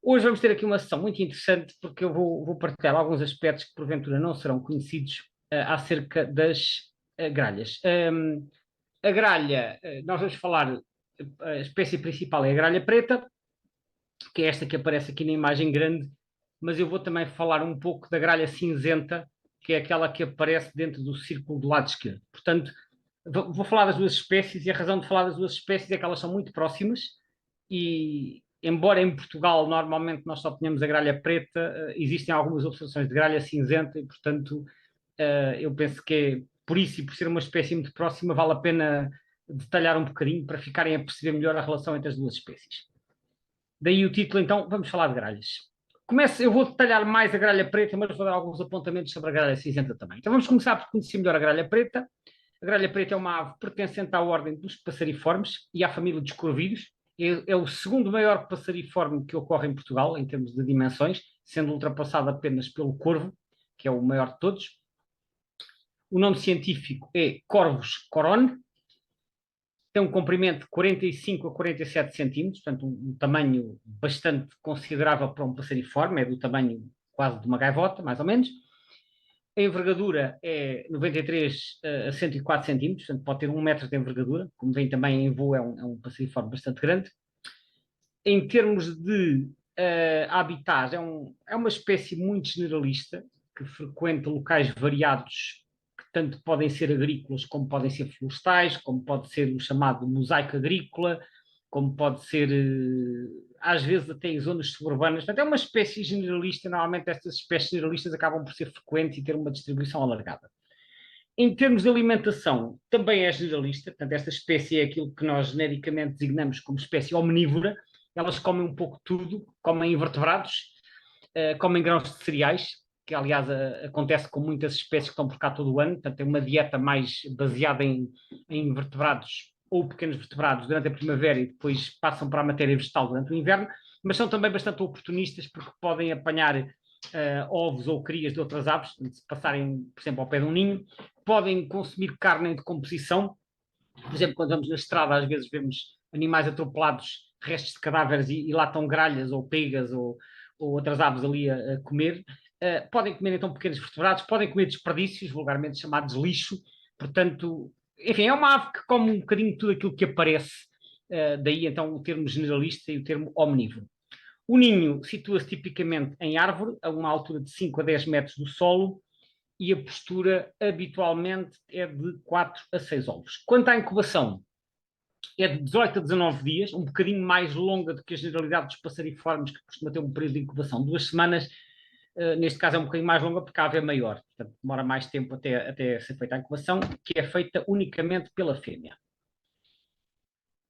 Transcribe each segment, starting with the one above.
Hoje vamos ter aqui uma sessão muito interessante porque eu vou partilhar alguns aspectos que porventura não serão conhecidos acerca das gralhas. A gralha, nós vamos falar, a espécie principal é a gralha preta, que é esta que aparece aqui na imagem grande, mas eu vou também falar um pouco da gralha cinzenta, que é aquela que aparece dentro do círculo do lado esquerdo. Portanto, vou falar das duas espécies e a razão de falar das duas espécies é que elas são muito próximas e, embora em Portugal normalmente nós só tenhamos a gralha preta, existem algumas observações de gralha cinzenta e, portanto, eu penso que é por isso e por ser uma espécie muito próxima, vale a pena detalhar um bocadinho para ficarem a perceber melhor a relação entre as duas espécies. Daí o título, então, vamos falar de gralhas. Eu vou detalhar mais a gralha preta, mas vou dar alguns apontamentos sobre a gralha cinzenta também. Então vamos começar por conhecer melhor a gralha preta. A gralha preta é uma ave pertencente à ordem dos passariformes e à família dos corvídeos. É o segundo maior passariforme que ocorre em Portugal, em termos de dimensões, sendo ultrapassado apenas pelo corvo, que é o maior de todos. O nome científico é Corvus corone. Tem um comprimento de 45 a 47 centímetros, portanto um tamanho bastante considerável para um passariforme, é do tamanho quase de uma gaivota, mais ou menos. A envergadura é 93 a 104 centímetros, portanto pode ter 1 metro de envergadura, como vem também em voo, é um passariforme bastante grande. Em termos de habitat, é uma espécie muito generalista, que frequenta locais variados, que tanto podem ser agrícolas, como podem ser florestais, como pode ser o chamado mosaico agrícola, como pode ser, às vezes, até em zonas suburbanas. Portanto, é uma espécie generalista. Normalmente estas espécies generalistas acabam por ser frequentes e ter uma distribuição alargada. Em termos de alimentação, também é generalista. Portanto, esta espécie é aquilo que nós genericamente designamos como espécie omnívora. Elas comem um pouco tudo, comem invertebrados, comem grãos de cereais, que aliás acontece com muitas espécies que estão por cá todo o ano. Portanto, é uma dieta mais baseada em invertebrados ou pequenos vertebrados durante a primavera e depois passam para a matéria vegetal durante o inverno, mas são também bastante oportunistas porque podem apanhar ovos ou crias de outras aves, se passarem, por exemplo, ao pé de um ninho, podem consumir carne em decomposição. Por exemplo, quando vamos na estrada, às vezes vemos animais atropelados, restos de cadáveres, e lá estão gralhas ou pegas ou outras aves ali a comer. Podem comer então pequenos vertebrados, podem comer desperdícios, vulgarmente chamados lixo. Portanto, enfim, é uma ave que come um bocadinho tudo aquilo que aparece, daí então o termo generalista e o termo omnívoro. O ninho situa-se tipicamente em árvore, a uma altura de 5 a 10 metros do solo, e a postura habitualmente é de 4 a 6 ovos. Quanto à incubação, é de 18 a 19 dias, um bocadinho mais longa do que a generalidade dos passariformes, que costuma ter um período de incubação de 2 semanas. Neste caso é um bocadinho mais longa porque a ave é maior, portanto demora mais tempo até ser feita a incubação, que é feita unicamente pela fêmea.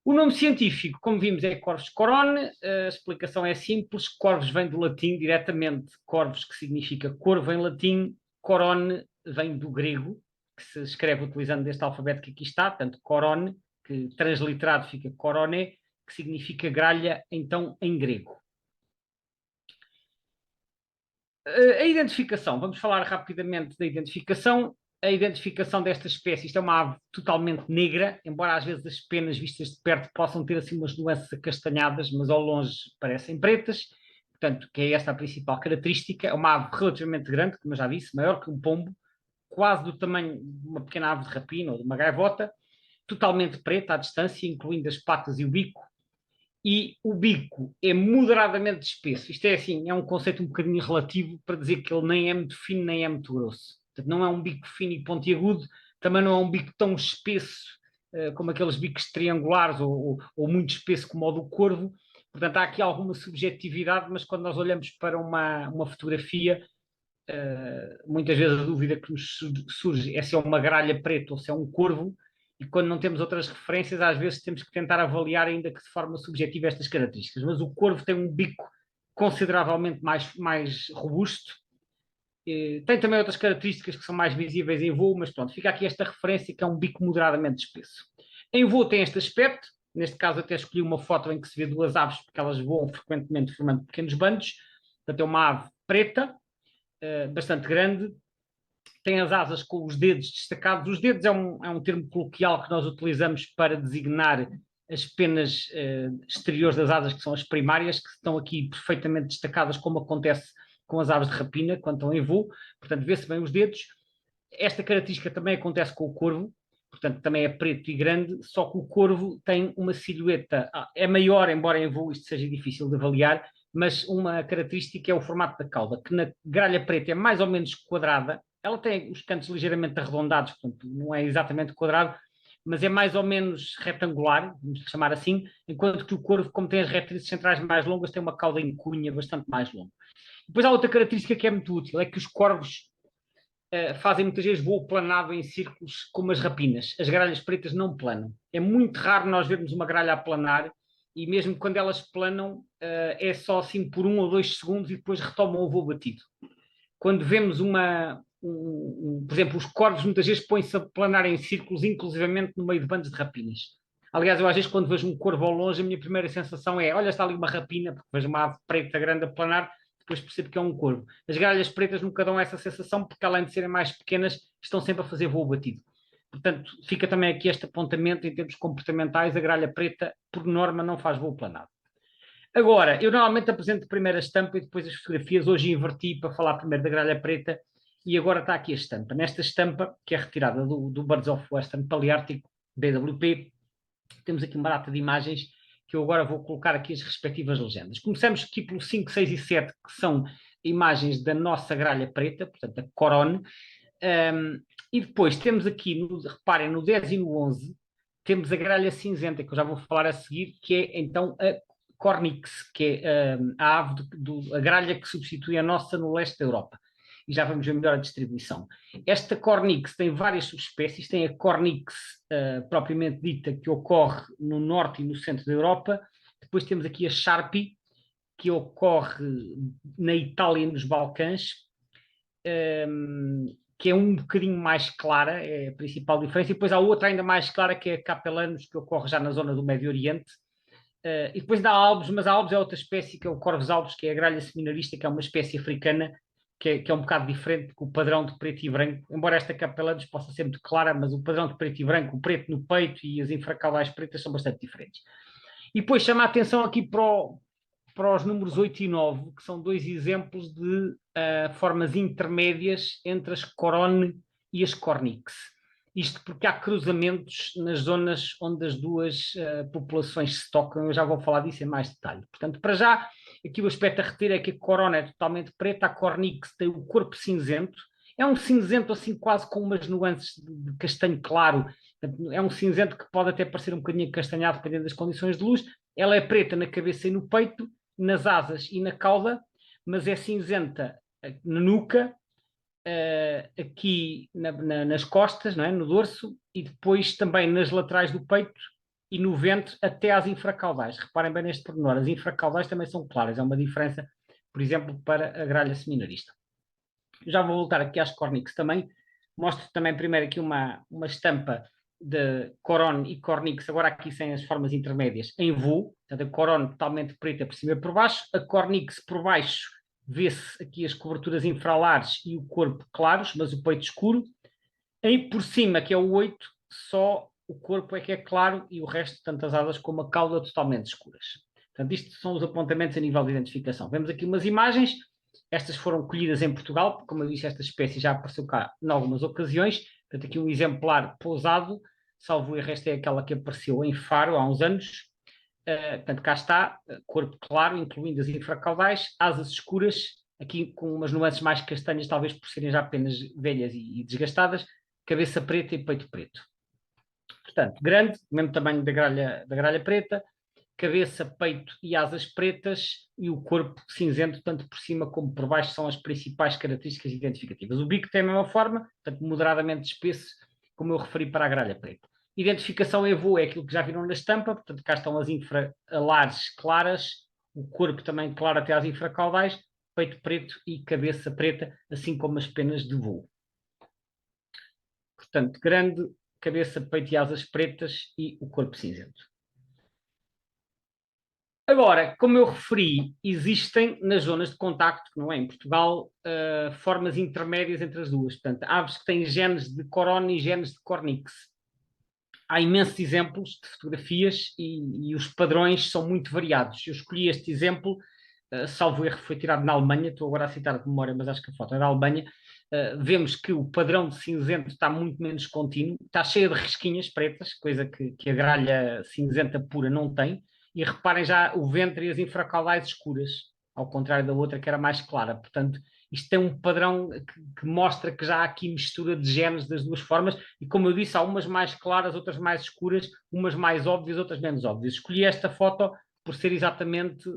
O nome científico, como vimos, é Corvus corone. A explicação é simples. Corvus vem do latim diretamente, corvus, que significa corvo em latim, corone vem do grego, que se escreve utilizando este alfabeto que aqui está, portanto, corone, que transliterado fica corone, que significa gralha, então, em grego. A identificação, vamos falar rapidamente da identificação. A identificação desta espécie, isto é uma ave totalmente negra, embora às vezes as penas vistas de perto possam ter assim umas nuances acastanhadas, mas ao longe parecem pretas, portanto, que é esta a principal característica. É uma ave relativamente grande, como eu já disse, maior que um pombo, quase do tamanho de uma pequena ave de rapina ou de uma gaivota, totalmente preta à distância, incluindo as patas e o bico, e o bico é moderadamente espesso. Isto é assim, é um conceito um bocadinho relativo para dizer que ele nem é muito fino nem é muito grosso. Portanto, não é um bico fino e pontiagudo, também não é um bico tão espesso como aqueles bicos triangulares ou muito espesso como o do corvo. Portanto, há aqui alguma subjetividade, mas quando nós olhamos para uma fotografia, muitas vezes a dúvida que nos surge é se é uma gralha preta ou se é um corvo, e quando não temos outras referências, às vezes temos que tentar avaliar, ainda que de forma subjetiva, estas características. Mas o corvo tem um bico consideravelmente mais robusto, tem também outras características que são mais visíveis em voo, mas pronto, fica aqui esta referência que é um bico moderadamente espesso. Em voo tem este aspecto, neste caso até escolhi uma foto em que se vê duas aves, porque elas voam frequentemente formando pequenos bandos. Portanto, é uma ave preta, bastante grande, tem as asas com os dedos destacados. Os dedos é um termo coloquial que nós utilizamos para designar as penas exteriores das asas, que são as primárias, que estão aqui perfeitamente destacadas, como acontece com as aves de rapina, quando estão em voo, portanto vê-se bem os dedos. Esta característica também acontece com o corvo, portanto também é preto e grande, só que o corvo tem uma silhueta, é maior, embora em voo isto seja difícil de avaliar, mas uma característica é o formato da cauda, que na gralha preta é mais ou menos quadrada, ela tem os cantos ligeiramente arredondados, portanto não é exatamente quadrado, mas é mais ou menos retangular, vamos chamar assim, enquanto que o corvo, como tem as retrizes centrais mais longas, tem uma cauda em cunha bastante mais longa. Depois há outra característica que é muito útil, é que os corvos fazem muitas vezes voo planado em círculos como as rapinas. As gralhas pretas não planam. É muito raro nós vermos uma gralha a planar e mesmo quando elas planam é só assim por 1 ou 2 segundos e depois retomam o voo batido. Quando vemos por exemplo, os corvos muitas vezes põem-se a planar em círculos, inclusivamente no meio de bandos de rapinas. Aliás, eu às vezes quando vejo um corvo ao longe, a minha primeira sensação é, olha, está ali uma rapina, porque vejo uma ave preta grande a planar, depois percebo que é um corvo. As gralhas pretas nunca dão essa sensação, porque além de serem mais pequenas, estão sempre a fazer voo batido. Portanto, fica também aqui este apontamento em termos comportamentais, a gralha preta, por norma, não faz voo planado. Agora, eu normalmente apresento primeiro a estampa e depois as fotografias. Hoje inverti para falar primeiro da gralha preta e agora está aqui a estampa. Nesta estampa, que é retirada do Birds of Western Paleártico, BWP, temos aqui uma data de imagens que eu agora vou colocar aqui as respectivas legendas. Começamos aqui pelo 5, 6 e 7, que são imagens da nossa gralha preta, portanto a Corone, e depois temos aqui, reparem, no 10 e no 11, temos a gralha cinzenta, que eu já vou falar a seguir, que é então a Cornix, que é a ave a gralha que substitui a nossa no leste da Europa. E já vamos ver melhor a distribuição. Esta Cornix tem várias subespécies, tem a Cornix propriamente dita, que ocorre no norte e no centro da Europa. Depois temos aqui a Sharpie, que ocorre na Itália e nos Balcãs, que é um bocadinho mais clara, é a principal diferença. E depois há outra ainda mais clara, que é a Capellanos, que ocorre já na zona do Médio Oriente. E depois dá albos, mas a albos é outra espécie, que é o Corvus albos, que é a gralha seminarista, que é uma espécie africana, que é um bocado diferente que o padrão de preto e branco, embora esta Capellanos possa ser muito clara, mas o padrão de preto e branco, o preto no peito e as infracaudais pretas são bastante diferentes. E depois chama a atenção aqui para os números 8 e 9, que são dois exemplos de formas intermédias entre as Corone e as Cornix. Isto porque há cruzamentos nas zonas onde as duas populações se tocam, eu já vou falar disso em mais detalhe. Portanto, para já, aqui o aspecto a reter é que a Corona é totalmente preta, a Cornix tem o corpo cinzento, é um cinzento assim quase com umas nuances de castanho claro, é um cinzento que pode até parecer um bocadinho acastanhado dependendo das condições de luz, ela é preta na cabeça e no peito, nas asas e na cauda, mas é cinzenta na nuca, aqui nas costas, não é? No dorso, e depois também nas laterais do peito e no ventre até às infracaudais. Reparem bem neste pormenor, as infracaudais também são claras, é uma diferença, por exemplo, para a gralha seminarista. Já vou voltar aqui às Cornix também, mostro também primeiro aqui uma estampa de Corone e Cornix, agora aqui sem as formas intermédias, em voo, portanto a Corone totalmente preta por cima e por baixo, a Cornix por baixo vê-se aqui as coberturas infralares e o corpo claros, mas o peito escuro. Aí por cima, que é o 8, só o corpo é que é claro e o resto, tanto as asas como a cauda, totalmente escuras. Portanto, isto são os apontamentos a nível de identificação. Vemos aqui umas imagens, estas foram colhidas em Portugal, porque, como eu disse, esta espécie já apareceu cá em algumas ocasiões. Portanto, aqui um exemplar pousado, salvo erro, esta é aquela que apareceu em Faro há uns anos. Portanto, cá está, corpo claro, incluindo as infracaudais, asas escuras, aqui com umas nuances mais castanhas, talvez por serem já apenas velhas e desgastadas, cabeça preta e peito preto. Portanto, grande, mesmo tamanho da gralha preta, cabeça, peito e asas pretas e o corpo cinzento, tanto por cima como por baixo, são as principais características identificativas. O bico tem a mesma forma, portanto, moderadamente espesso, como eu referi para a gralha preta. Identificação em voo é aquilo que já viram na estampa, portanto, cá estão as infralares claras, o corpo também claro até às infracaudais, peito preto e cabeça preta, assim como as penas de voo. Portanto, grande, cabeça, peito e asas pretas e o corpo cinzento. Agora, como eu referi, existem nas zonas de contacto, que não é em Portugal, formas intermédias entre as duas. Portanto, aves que têm genes de Corone e genes de Cornix. há imensos exemplos de fotografias e os padrões são muito variados. Eu escolhi este exemplo, salvo erro, foi tirado na Alemanha, estou agora a citar de memória, mas acho que a foto é da Alemanha. Vemos que o padrão de cinzento está muito menos contínuo, está cheio de risquinhas pretas, coisa que a gralha cinzenta pura não tem, e reparem já o ventre e as infracaudais escuras, ao contrário da outra que era mais clara. Portanto, isto tem um padrão que mostra que já há aqui mistura de genes das duas formas, e como eu disse, há umas mais claras, outras mais escuras, umas mais óbvias, outras menos óbvias. Escolhi esta foto por ser exatamente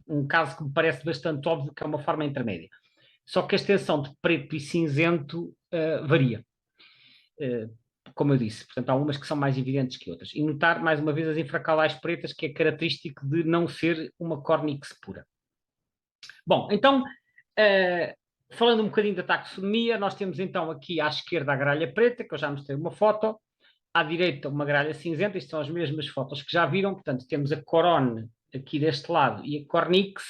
um caso que me parece bastante óbvio, que é uma forma intermédia. Só que a extensão de preto e cinzento varia. Como eu disse, portanto, há umas que são mais evidentes que outras. E notar, mais uma vez, as infracaudais pretas, que é característico de não ser uma cornix pura. Bom, então, falando um bocadinho da taxonomia, nós temos então aqui à esquerda a gralha preta, que eu já mostrei uma foto, à direita uma gralha cinzenta, isto são as mesmas fotos que já viram, portanto temos a corone aqui deste lado e a cornix,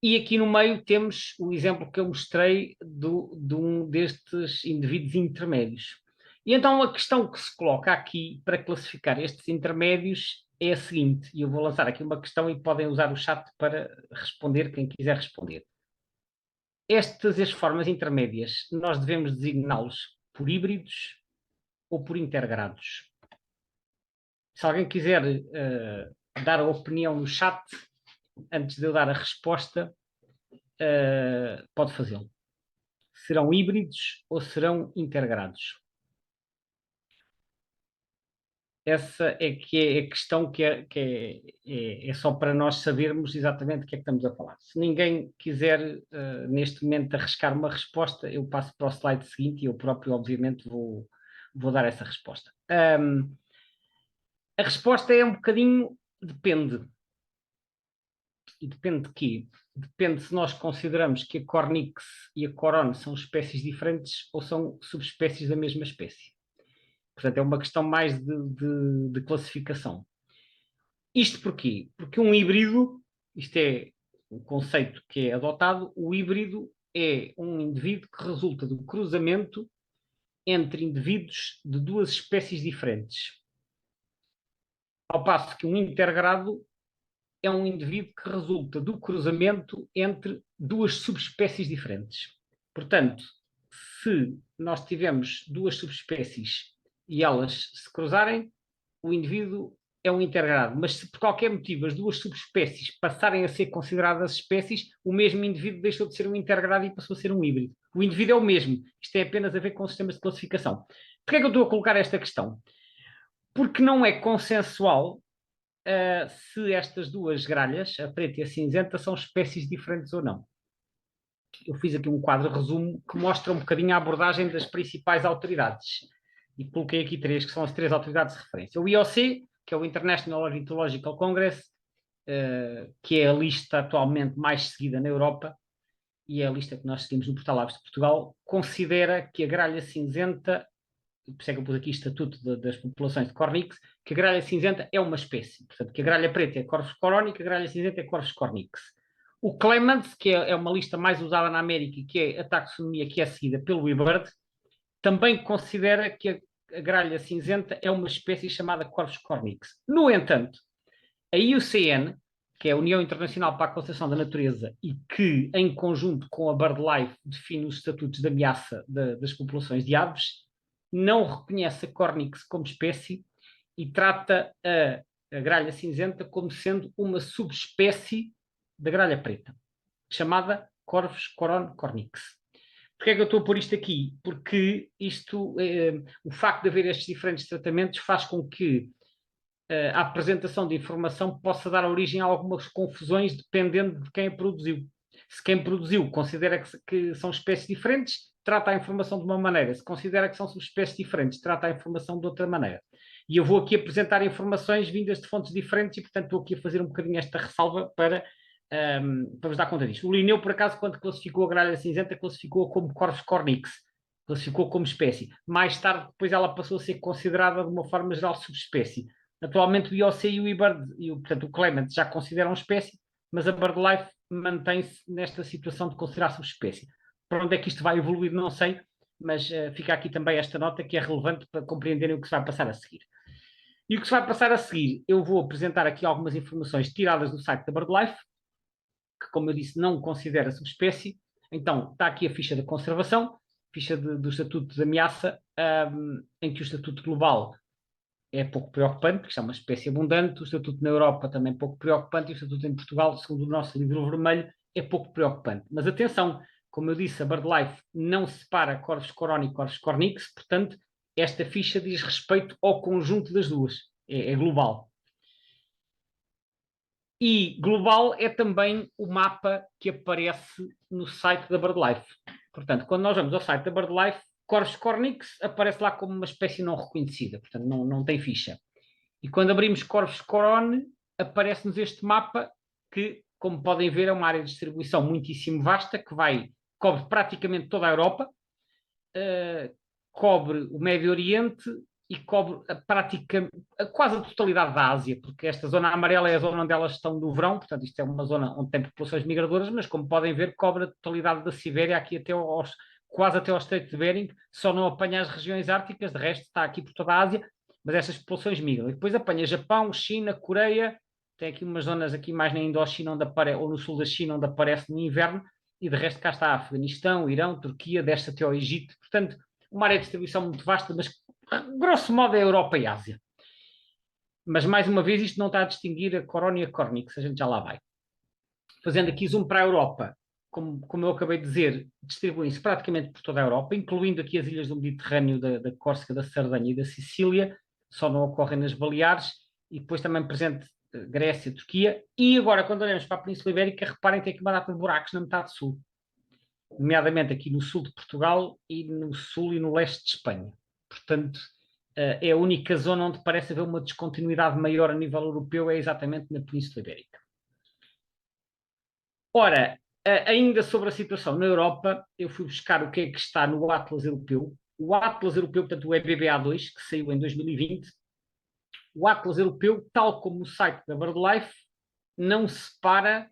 e aqui no meio temos o exemplo que eu mostrei de um destes indivíduos intermédios. E então a questão que se coloca aqui para classificar estes intermédios é a seguinte, e eu vou lançar aqui uma questão e podem usar o chat para responder, quem quiser responder. Estas formas intermédias, nós devemos designá-los por híbridos ou por intergrados? Se alguém quiser dar a opinião no chat, antes de eu dar a resposta, pode fazê-lo. Serão híbridos ou serão intergrados? Essa é que é a questão é só para nós sabermos exatamente o que é que estamos a falar. Se ninguém quiser, neste momento, arriscar uma resposta, eu passo para o slide seguinte e eu próprio, obviamente, vou dar essa resposta. A resposta é um bocadinho depende. E depende de quê? Depende se nós consideramos que a cornix e a corone são espécies diferentes ou são subespécies da mesma espécie. Portanto, é uma questão mais de classificação. Isto porquê? Porque um híbrido, isto é o conceito que é adotado, o híbrido é um indivíduo que resulta do cruzamento entre indivíduos de duas espécies diferentes. Ao passo que um intergrado é um indivíduo que resulta do cruzamento entre duas subespécies diferentes. Portanto, se nós tivermos duas subespécies e elas se cruzarem, o indivíduo é um intergrado. Mas se por qualquer motivo as duas subespécies passarem a ser consideradas espécies, o mesmo indivíduo deixou de ser um intergrado e passou a ser um híbrido. O indivíduo é o mesmo. Isto tem apenas a ver com sistemas de classificação. Por que é que eu estou a colocar esta questão? Porque não é consensual se estas duas gralhas, a preta e a cinzenta, são espécies diferentes ou não. Eu fiz aqui um quadro resumo que mostra um bocadinho a abordagem das principais autoridades. E coloquei aqui três, que são as três autoridades de referência. O IOC, que é o International Ornithological Congress, que é a lista atualmente mais seguida na Europa, e é a lista que nós seguimos no Portal Aves de Portugal, considera que a gralha cinzenta, por isso é que eu pus aqui estatuto das populações de Cornix, que a gralha cinzenta é uma espécie. Portanto, que a gralha preta é Corvus coroni, que a gralha cinzenta é Corvus cornix. O Clements, que é uma lista mais usada na América, que é a taxonomia que é seguida pelo eBird, também considera que a gralha cinzenta é uma espécie chamada Corvus cornix. No entanto, a IUCN, que é a União Internacional para a Conservação da Natureza e que, em conjunto com a BirdLife, define os estatutos de ameaça das populações de aves, não reconhece a Cornix como espécie e trata a gralha cinzenta como sendo uma subespécie da gralha preta, chamada Corvus coron cornix. Porquê é que eu estou a pôr isto aqui? Porque o facto de haver estes diferentes tratamentos faz com que a apresentação de informação possa dar origem a algumas confusões dependendo de quem a produziu. Se quem produziu considera que são espécies diferentes, trata a informação de uma maneira. Se considera que são subespécies diferentes, trata a informação de outra maneira. E eu vou aqui apresentar informações vindas de fontes diferentes e, portanto, estou aqui a fazer um bocadinho esta ressalva para vos dar conta disto. O Linneu, por acaso, quando classificou a gralha cinzenta, classificou-a como Corvus cornix, classificou como espécie. Mais tarde, depois ela passou a ser considerada de uma forma geral subespécie. Atualmente o IOC e o eBird, portanto o Clement, já consideram espécie, mas a BirdLife mantém-se nesta situação de considerar subespécie. Para onde é que isto vai evoluir, não sei, mas fica aqui também esta nota que é relevante para compreenderem o que se vai passar a seguir. E o que se vai passar a seguir, eu vou apresentar aqui algumas informações tiradas do site da BirdLife, que, como eu disse, não considera subespécie. Então, está aqui a ficha de conservação, ficha do Estatuto de Ameaça, em que o Estatuto Global é pouco preocupante, porque é uma espécie abundante, o Estatuto na Europa também é pouco preocupante, e o Estatuto em Portugal, segundo o nosso livro vermelho, é pouco preocupante. Mas atenção, como eu disse, a BirdLife não separa Corvus coroni e Corvus cornix, portanto, esta ficha diz respeito ao conjunto das duas, é global. E global é também o mapa que aparece no site da BirdLife. Portanto, quando nós vamos ao site da BirdLife, Corvus cornix aparece lá como uma espécie não reconhecida, portanto não tem ficha. E quando abrimos Corvus coroni, aparece-nos este mapa que, como podem ver, é uma área de distribuição muitíssimo vasta, que cobre praticamente toda a Europa, cobre o Médio Oriente e cobre quase a totalidade da Ásia, porque esta zona amarela é a zona onde elas estão no verão, portanto isto é uma zona onde tem populações migradoras, mas como podem ver, cobre a totalidade da Sibéria, aqui quase até ao Estreito de Bering, só não apanha as regiões árticas, de resto está aqui por toda a Ásia, mas estas populações migram. E depois apanha Japão, China, Coreia, tem aqui umas zonas aqui mais na Indochina, ou no sul da China, onde aparece no inverno, e de resto cá está Afeganistão, Irão, Turquia, desce até ao Egito. Portanto, uma área de distribuição muito vasta, mas grosso modo é a Europa e a Ásia. Mas, mais uma vez, isto não está a distinguir a corona e a cornix, a gente já lá vai. Fazendo aqui zoom para a Europa, como eu acabei de dizer, distribuem-se praticamente por toda a Europa, incluindo aqui as ilhas do Mediterrâneo, da Córsega, da Sardenha e da Sicília, só não ocorrem nas Baleares, e depois também presente Grécia, Turquia, e agora, quando olhamos para a Península Ibérica, reparem que tem aqui uma data de buracos na metade sul, nomeadamente aqui no sul de Portugal e no sul e no leste de Espanha. Portanto, é a única zona onde parece haver uma descontinuidade maior a nível europeu, é exatamente na Península Ibérica. Ora, ainda sobre a situação na Europa, eu fui buscar o que é que está no Atlas Europeu. O Atlas Europeu, portanto o EBBA2, que saiu em 2020, o Atlas Europeu, tal como o site da BirdLife, não separa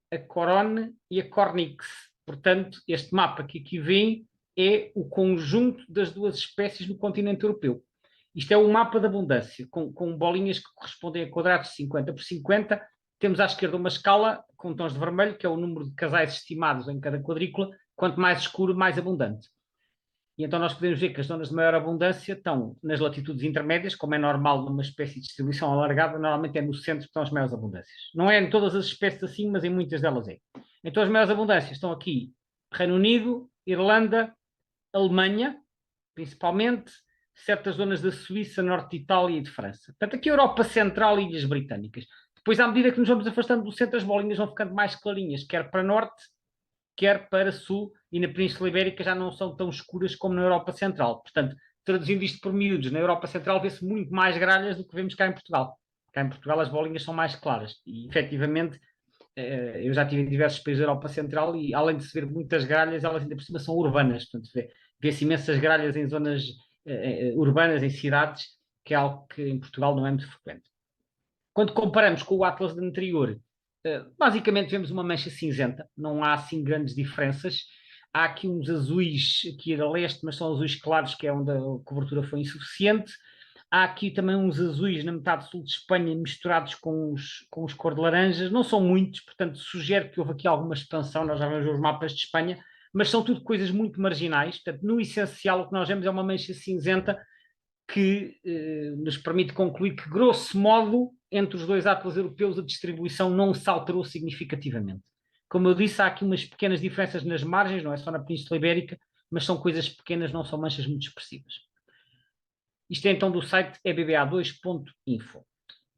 a Corone e a Cornix. Portanto, este mapa que aqui vem é o conjunto das duas espécies no continente europeu. Isto é um mapa de abundância, com bolinhas que correspondem a quadrados de 50 por 50. Temos à esquerda uma escala com tons de vermelho, que é o número de casais estimados em cada quadrícula. Quanto mais escuro, mais abundante. E então nós podemos ver que as zonas de maior abundância estão nas latitudes intermédias, como é normal numa espécie de distribuição alargada, normalmente é no centro que estão as maiores abundâncias. Não é em todas as espécies assim, mas em muitas delas é. Então as maiores abundâncias estão aqui Reino Unido, Irlanda, Alemanha, principalmente, certas zonas da Suíça, norte de Itália e de França. Portanto, aqui Europa Central e Ilhas Britânicas. Depois, à medida que nos vamos afastando do centro, as bolinhas vão ficando mais clarinhas, quer para norte, quer para sul, e na Península Ibérica já não são tão escuras como na Europa Central. Portanto, traduzindo isto por miúdos, na Europa Central vê-se muito mais gralhas do que vemos cá em Portugal. Cá em Portugal as bolinhas são mais claras e, efetivamente, eu já estive em diversos países da Europa Central e, além de se ver muitas gralhas, elas ainda por cima são urbanas. Portanto, vê-se imensas gralhas em zonas urbanas, em cidades, que é algo que em Portugal não é muito frequente. Quando comparamos com o Atlas anterior, basicamente vemos uma mancha cinzenta, não há assim grandes diferenças. Há aqui uns azuis aqui a leste, mas são azuis claros, que é onde a cobertura foi insuficiente. Há aqui também uns azuis na metade sul de Espanha misturados com os cor de laranjas. Não são muitos, portanto, sugere que houve aqui alguma expansão. Nós já vemos os mapas de Espanha, mas são tudo coisas muito marginais. Portanto, no essencial, o que nós vemos é uma mancha cinzenta que nos permite concluir que, grosso modo, entre os dois atlas europeus, a distribuição não se alterou significativamente. Como eu disse, há aqui umas pequenas diferenças nas margens, não é só na Península Ibérica, mas são coisas pequenas, não são manchas muito expressivas. Isto é então do site ebb2.info.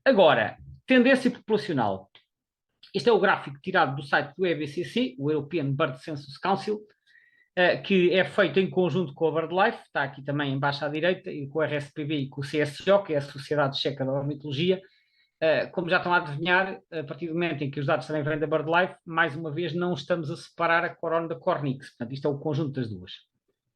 Agora, tendência populacional. Este é o gráfico tirado do site do EBCC, o European Bird Census Council, que é feito em conjunto com a BirdLife, está aqui também embaixo à direita, e com o RSPB e com o CSO, que é a Sociedade Checa da Ornitologia. Como já estão a adivinhar, a partir do momento em que os dados também vêm da BirdLife, mais uma vez não estamos a separar a corona da Cornix. Portanto, isto é o conjunto das duas.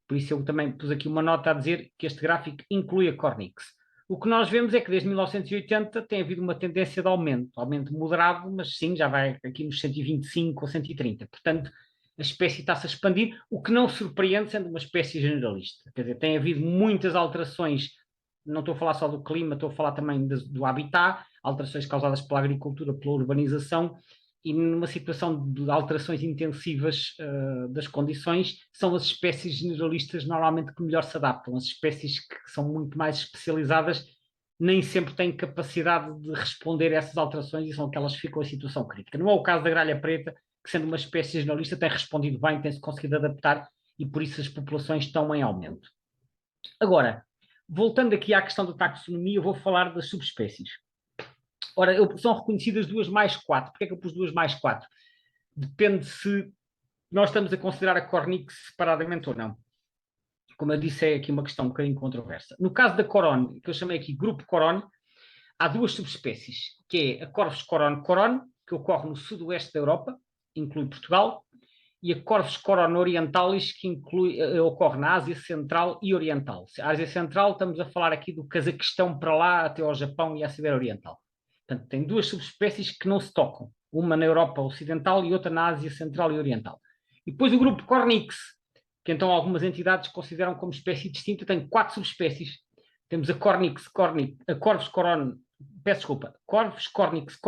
Por isso eu também pus aqui uma nota a dizer que este gráfico inclui a Cornix. O que nós vemos é que desde 1980 tem havido uma tendência de aumento moderado, mas sim, já vai aqui nos 125 ou 130. Portanto, a espécie está-se a expandir, o que não surpreende sendo uma espécie generalista. Quer dizer, tem havido muitas alterações, não estou a falar só do clima, estou a falar também do habitat, alterações causadas pela agricultura, pela urbanização, e numa situação de alterações intensivas das condições, são as espécies generalistas normalmente que melhor se adaptam. As espécies que são muito mais especializadas nem sempre têm capacidade de responder a essas alterações e são aquelas que ficam em situação crítica. Não é o caso da gralha preta, que sendo uma espécie generalista tem respondido bem, tem-se conseguido adaptar e por isso as populações estão em aumento. Agora, voltando aqui à questão da taxonomia, eu vou falar das subespécies. Ora, são reconhecidas 2 mais 4. Porquê é que eu pus 2 mais 4? Depende se nós estamos a considerar a Cornix separadamente ou não. Como eu disse, é aqui uma questão um bocadinho controversa. No caso da Corone, que eu chamei aqui grupo Corone, há 2 subespécies, que é a Corvus corone, que ocorre no sudoeste da Europa, inclui Portugal, e a Corvus corone orientalis, que ocorre na Ásia Central e Oriental. A Ásia Central, estamos a falar aqui do Cazaquistão para lá, até ao Japão e à Sibéria Oriental. Portanto, tem 2 subespécies que não se tocam, uma na Europa Ocidental e outra na Ásia Central e Oriental. E depois o grupo Cornix, que então algumas entidades consideram como espécie distinta, tem 4 subespécies. Temos a Cornix, a Corvus corone, Corvus cornix,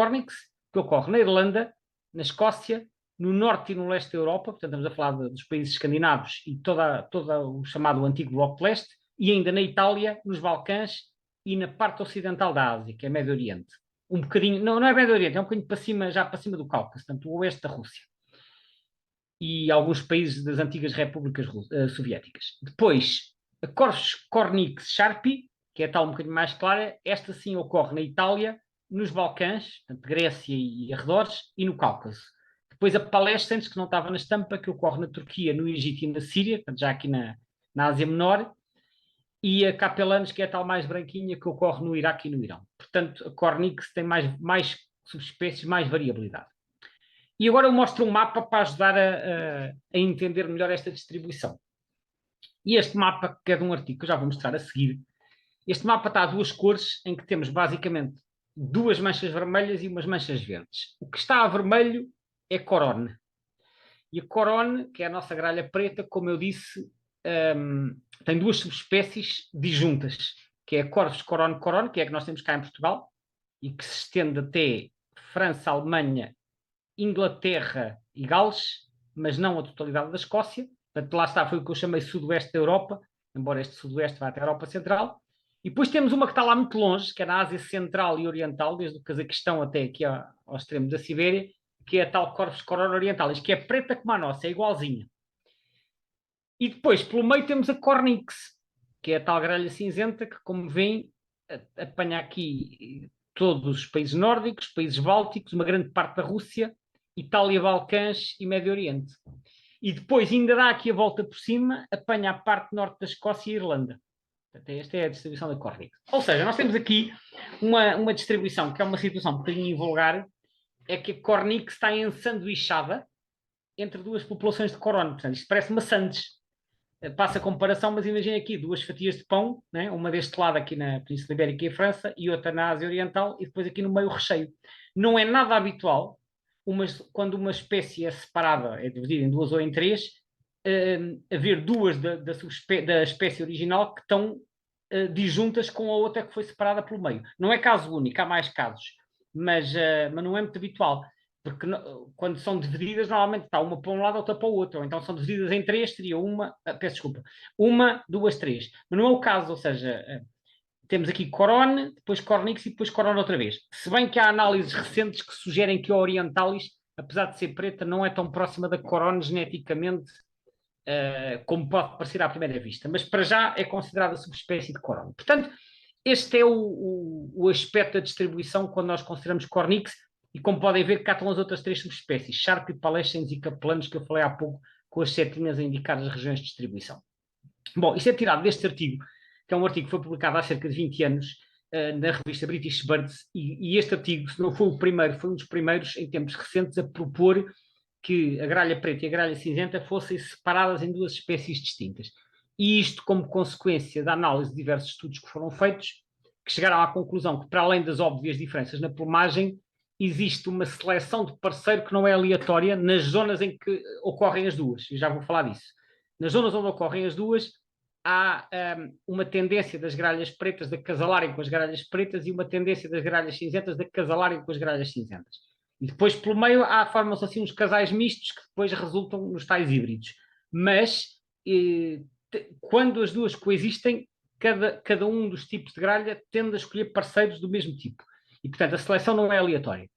que ocorre na Irlanda, na Escócia, no norte e no leste da Europa, portanto estamos a falar dos países escandinavos e todo o chamado antigo Bloco de Leste, e ainda na Itália, nos Balcãs e na parte ocidental da Ásia, que é Médio Oriente. Um bocadinho, não é Médio Oriente, é um bocadinho para cima, já para cima do Cáucaso, portanto o oeste da Rússia. E alguns países das antigas repúblicas soviéticas. Depois, a Corvus cornix sharpie, que é a tal um bocadinho mais clara, esta sim ocorre na Itália, nos Balcãs, portanto, Grécia e arredores, e no Cáucaso. Depois a Palestens, que não estava na estampa, que ocorre na Turquia, no Egito e na Síria, portanto, já aqui na Ásia Menor, e a Capelanes, que é a tal mais branquinha, que ocorre no Iraque e no Irão. Portanto, a Cornix tem mais subespécies, mais variabilidade. E agora eu mostro um mapa para ajudar a entender melhor esta distribuição. E este mapa, que é de um artigo que eu já vou mostrar a seguir, este mapa está a 2 cores, em que temos basicamente 2 manchas vermelhas e umas manchas verdes. O que está a vermelho é Corone. E a Corone, que é a nossa gralha preta, como eu disse, tem 2 subespécies disjuntas, que é a Corvus corone, que é a que nós temos cá em Portugal, e que se estende até França, Alemanha, Inglaterra e Gales, mas não a totalidade da Escócia. Portanto, lá está, foi o que eu chamei sudoeste da Europa, embora este sudoeste vá até a Europa Central. E depois temos uma que está lá muito longe, que é na Ásia Central e Oriental, desde o Cazaquistão até aqui ao extremo da Sibéria, que é a tal Corvus corone orientalis, que é preta como a nossa, é igualzinha. E depois, pelo meio, temos a Cornix, que é a tal grelha cinzenta, que, como veem, apanha aqui todos os países nórdicos, países bálticos, uma grande parte da Rússia, Itália, Balcãs e Médio Oriente. E depois ainda dá aqui a volta por cima, apanha a parte norte da Escócia e Irlanda. Portanto, esta é a distribuição da Cornix. Ou seja, nós temos aqui uma distribuição que é uma situação um bocadinho vulgar, é que a Cornix está ensanduichada entre 2 populações de Corone. Portanto, isto parece maçantes. Passa a comparação, mas imagina aqui 2 fatias de pão, né? Uma deste lado aqui na Península Ibérica e França e outra na Ásia Oriental, e depois aqui no meio o recheio. Não é nada habitual, quando uma espécie é separada, é dividida em 2 ou em 3, haver 2 da espécie original que estão disjuntas com a outra que foi separada pelo meio. Não é caso único, há mais casos, mas não é muito habitual. Porque quando são divididas, normalmente está uma para um lado, outra para o outro. Ou então são divididas em 3, seria peço desculpa, 1, 2, 3. Mas não é o caso, ou seja, temos aqui Corone, depois Cornix e depois Corone outra vez. Se bem que há análises recentes que sugerem que a Orientalis, apesar de ser preta, não é tão próxima da Corone geneticamente como pode parecer à primeira vista. Mas para já é considerada subespécie de Corone. Portanto, este é o aspecto da distribuição quando nós consideramos Cornix. E como podem ver, cá estão as outras 3 subespécies, Sharpie, Palestens e Capelanes, que eu falei há pouco, com as setinhas a indicar as regiões de distribuição. Bom, isto é tirado deste artigo, que é um artigo que foi publicado há cerca de 20 anos na revista British Birds, e este artigo, se não foi o primeiro, foi um dos primeiros em tempos recentes a propor que a gralha preta e a gralha cinzenta fossem separadas em 2 espécies distintas. E isto como consequência da análise de diversos estudos que foram feitos, que chegaram à conclusão que, para além das óbvias diferenças na plumagem, existe uma seleção de parceiro que não é aleatória nas zonas em que ocorrem as duas. Eu já vou falar disso. Nas zonas onde ocorrem as duas, há uma tendência das gralhas pretas de acasalarem com as gralhas pretas e uma tendência das gralhas cinzentas de acasalarem com as gralhas cinzentas. E depois, pelo meio, formam-se assim uns casais mistos que depois resultam nos tais híbridos. Mas, quando as duas coexistem, cada um dos tipos de gralha tende a escolher parceiros do mesmo tipo. E, portanto, a seleção não é aleatória.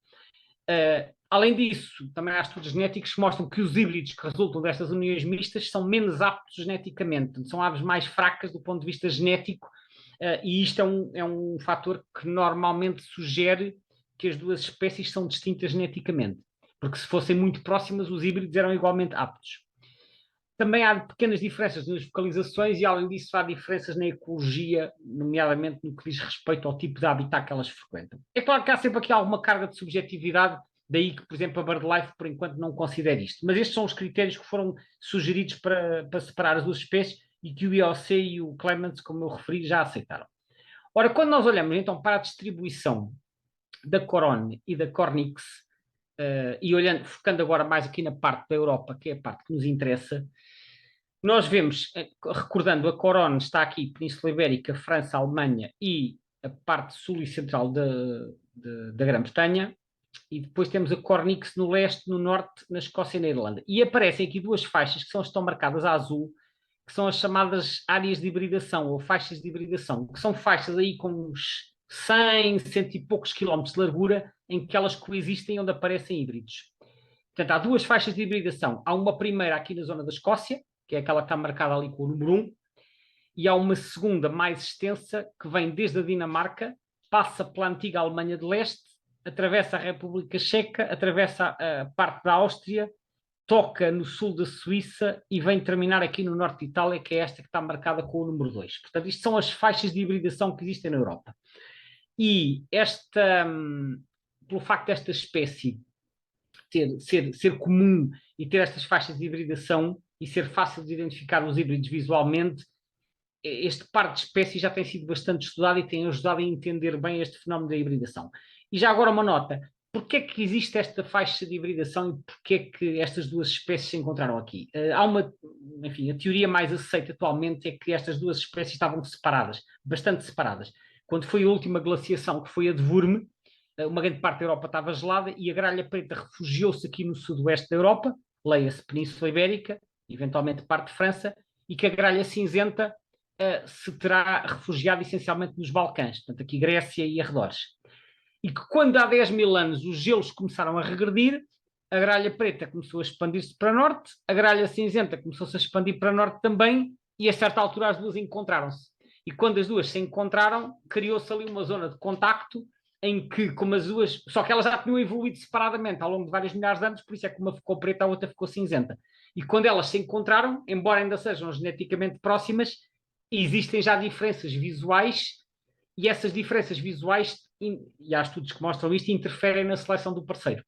Além disso, também há estudos genéticos que mostram que os híbridos que resultam destas uniões mistas são menos aptos geneticamente, são aves mais fracas do ponto de vista genético, e isto é um fator que normalmente sugere que as duas espécies são distintas geneticamente, porque se fossem muito próximas, os híbridos eram igualmente aptos. Também há pequenas diferenças nas vocalizações e, além disso, há diferenças na ecologia, nomeadamente no que diz respeito ao tipo de habitat que elas frequentam. É claro que há sempre aqui alguma carga de subjetividade, daí que, por exemplo, a BirdLife, por enquanto, não considera isto. Mas estes são os critérios que foram sugeridos para separar as duas espécies e que o IOC e o Clements, como eu referi, já aceitaram. Ora, quando nós olhamos, então, para a distribuição da Corone e da Cornix, e olhando, focando agora mais aqui na parte da Europa, que é a parte que nos interessa, nós vemos, recordando, a Corone está aqui, Península Ibérica, França, Alemanha e a parte sul e central da Grã-Bretanha, e depois temos a Cornix no leste, no norte, na Escócia e na Irlanda. E aparecem aqui duas faixas que estão marcadas a azul, que são as chamadas áreas de hibridação, ou faixas de hibridação, que são faixas aí com uns 100, cento e poucos quilómetros de largura, em que elas coexistem onde aparecem híbridos. Portanto, há duas faixas de hibridação. Há uma primeira aqui na zona da Escócia, que é aquela que está marcada ali com o número 1, e há uma segunda mais extensa que vem desde a Dinamarca, passa pela antiga Alemanha de Leste, atravessa a República Checa, atravessa a parte da Áustria, toca no sul da Suíça e vem terminar aqui no norte de Itália, que é esta que está marcada com o número 2. Portanto, isto são as faixas de hibridação que existem na Europa. E pelo facto desta espécie ser comum e ter estas faixas de hibridação e ser fácil de identificar os híbridos visualmente, este par de espécies já tem sido bastante estudado e tem ajudado a entender bem este fenómeno da hibridação. E já agora uma nota, porquê é que existe esta faixa de hibridação e porquê é que estas duas espécies se encontraram aqui? Enfim, a teoria mais aceita atualmente é que estas duas espécies estavam separadas, bastante separadas. Quando foi a última glaciação, que foi a de Würm, uma grande parte da Europa estava gelada e a gralha preta refugiou-se aqui no sudoeste da Europa, leia-se Península Ibérica, eventualmente parte de França, e que a gralha cinzenta se terá refugiado essencialmente nos Balcãs, portanto aqui Grécia e arredores. E que quando há 10 mil anos os gelos começaram a regredir, a gralha preta começou a expandir-se para norte, a gralha cinzenta começou-se a expandir para norte também, e a certa altura as duas encontraram-se. E quando as duas se encontraram, criou-se ali uma zona de contacto em que, como as duas, só que elas já tinham evoluído separadamente ao longo de vários milhares de anos, por isso é que uma ficou preta, a outra ficou cinzenta. E quando elas se encontraram, embora ainda sejam geneticamente próximas, existem já diferenças visuais, e essas diferenças visuais, e há estudos que mostram isto, interferem na seleção do parceiro.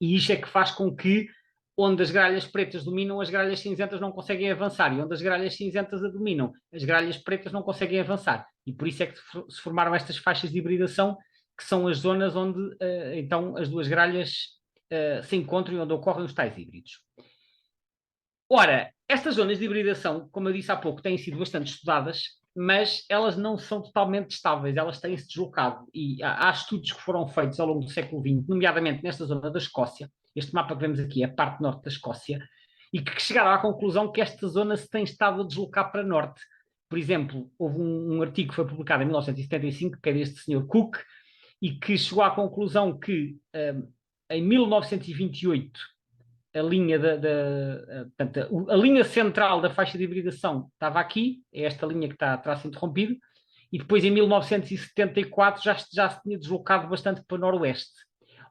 E isto é que faz com que, onde as gralhas pretas dominam, as gralhas cinzentas não conseguem avançar, e onde as gralhas cinzentas a dominam, as gralhas pretas não conseguem avançar. E por isso é que se formaram estas faixas de hibridação, que são as zonas onde, então, as duas gralhas se encontram e onde ocorrem os tais híbridos. Ora, estas zonas de hibridação, como eu disse há pouco, têm sido bastante estudadas, mas elas não são totalmente estáveis, elas têm-se deslocado. E há estudos que foram feitos ao longo do século XX, nomeadamente nesta zona da Escócia. Este mapa que vemos aqui é a parte norte da Escócia, e que chegaram à conclusão que esta zona se tem estado a deslocar para norte. Por exemplo, houve um artigo que foi publicado em 1975, que é deste Sr. Cook, e que chegou à conclusão que em 1928 a linha portanto, a linha central da faixa de hibridação estava aqui, é esta linha que está traço interrompido, e depois em 1974 já se tinha deslocado bastante para o noroeste.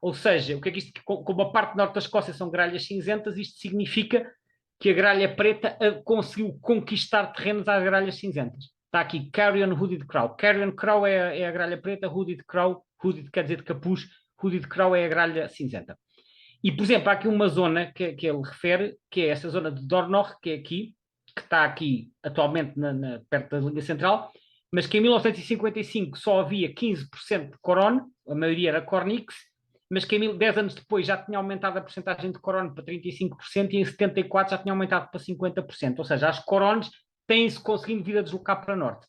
Ou seja, o que é que isto, como a parte norte da Escócia são gralhas cinzentas, isto significa que a gralha preta conseguiu conquistar terrenos às gralhas cinzentas. Está aqui Carrion Hooded Crow. Carrion Crow é a gralha preta, Hooded Crow, Hooded quer dizer de capuz, Hooded Crow é a gralha cinzenta. E, por exemplo, há aqui uma zona que ele refere, que é essa zona de Dornach, que é aqui, que está aqui atualmente perto da linha central, mas que em 1955 só havia 15% de Corone, a maioria era Cornix, mas que 10 anos depois já tinha aumentado a porcentagem de corones para 35% e em 74 já tinha aumentado para 50%. Ou seja, as corones têm-se conseguindo vir a deslocar para norte.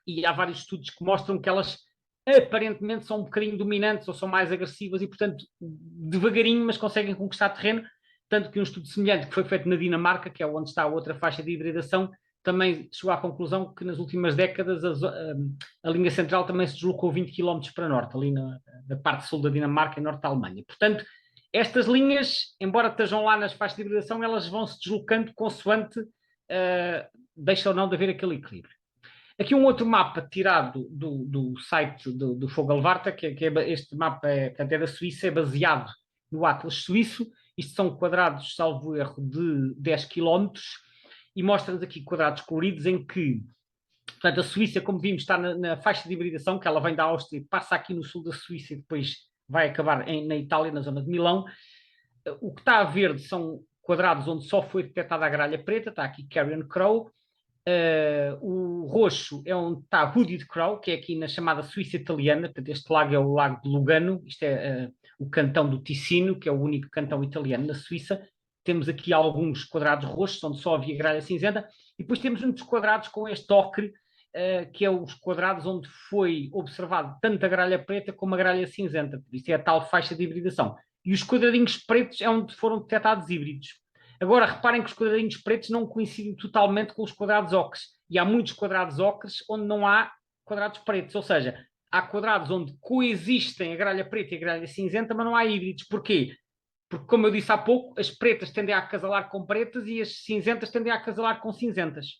E há vários estudos que mostram que elas aparentemente são um bocadinho dominantes ou são mais agressivas e, portanto, devagarinho, mas conseguem conquistar terreno. Tanto que um estudo semelhante que foi feito na Dinamarca, que é onde está a outra faixa de hibridação, também chegou à conclusão que nas últimas décadas a linha central também se deslocou 20 km para norte, ali na parte sul da Dinamarca e norte da Alemanha. Portanto, estas linhas, embora estejam lá nas faixas de hibridação, elas vão se deslocando consoante deixa ou não de haver aquele equilíbrio. Aqui um outro mapa tirado do site do Fogelwarta, este mapa é da Suíça, é baseado no Atlas suíço. Isto são quadrados, salvo erro, de 10 km, e mostra-nos aqui quadrados coloridos em que, portanto, a Suíça, como vimos, está na faixa de hibridação, que ela vem da Áustria, passa aqui no sul da Suíça e depois vai acabar na Itália, na zona de Milão. O que está a verde são quadrados onde só foi detectada a gralha preta, está aqui Carrion Crow. O roxo é onde está Hooded Crow, que é aqui na chamada Suíça italiana. Portanto, este lago é o lago de Lugano, isto é o cantão do Ticino, que é o único cantão italiano na Suíça. Temos aqui alguns quadrados roxos, onde só havia gralha cinzenta, e depois temos muitos quadrados com este ocre, que é os quadrados onde foi observado tanto a gralha preta como a gralha cinzenta. Isto é a tal faixa de hibridação. E os quadradinhos pretos é onde foram detectados híbridos. Agora, reparem que os quadradinhos pretos não coincidem totalmente com os quadrados ocres. E há muitos quadrados ocres onde não há quadrados pretos. Ou seja, há quadrados onde coexistem a gralha preta e a gralha cinzenta, mas não há híbridos. Porquê? Porque, como eu disse há pouco, as pretas tendem a acasalar com pretas e as cinzentas tendem a acasalar com cinzentas.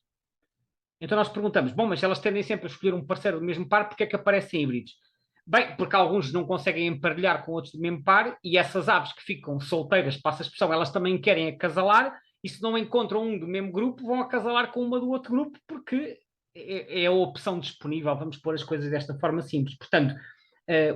Então nós perguntamos, bom, mas elas tendem sempre a escolher um parceiro do mesmo par, porque é que aparecem híbridos? Bem, porque alguns não conseguem emparelhar com outros do mesmo par e essas aves que ficam solteiras, passa a expressão, elas também querem acasalar e se não encontram um do mesmo grupo, vão acasalar com uma do outro grupo porque é a opção disponível, vamos pôr as coisas desta forma simples. Portanto,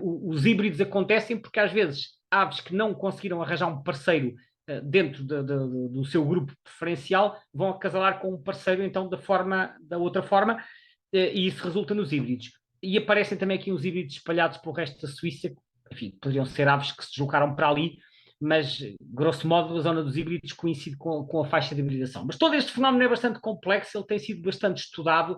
os híbridos acontecem porque às vezes aves que não conseguiram arranjar um parceiro dentro do seu grupo preferencial vão acasalar com um parceiro então da outra forma e isso resulta nos híbridos. E aparecem também aqui uns híbridos espalhados pelo resto da Suíça, enfim, poderiam ser aves que se deslocaram para ali, mas, grosso modo, a zona dos híbridos coincide com a faixa de hibridação. Mas todo este fenómeno é bastante complexo, ele tem sido bastante estudado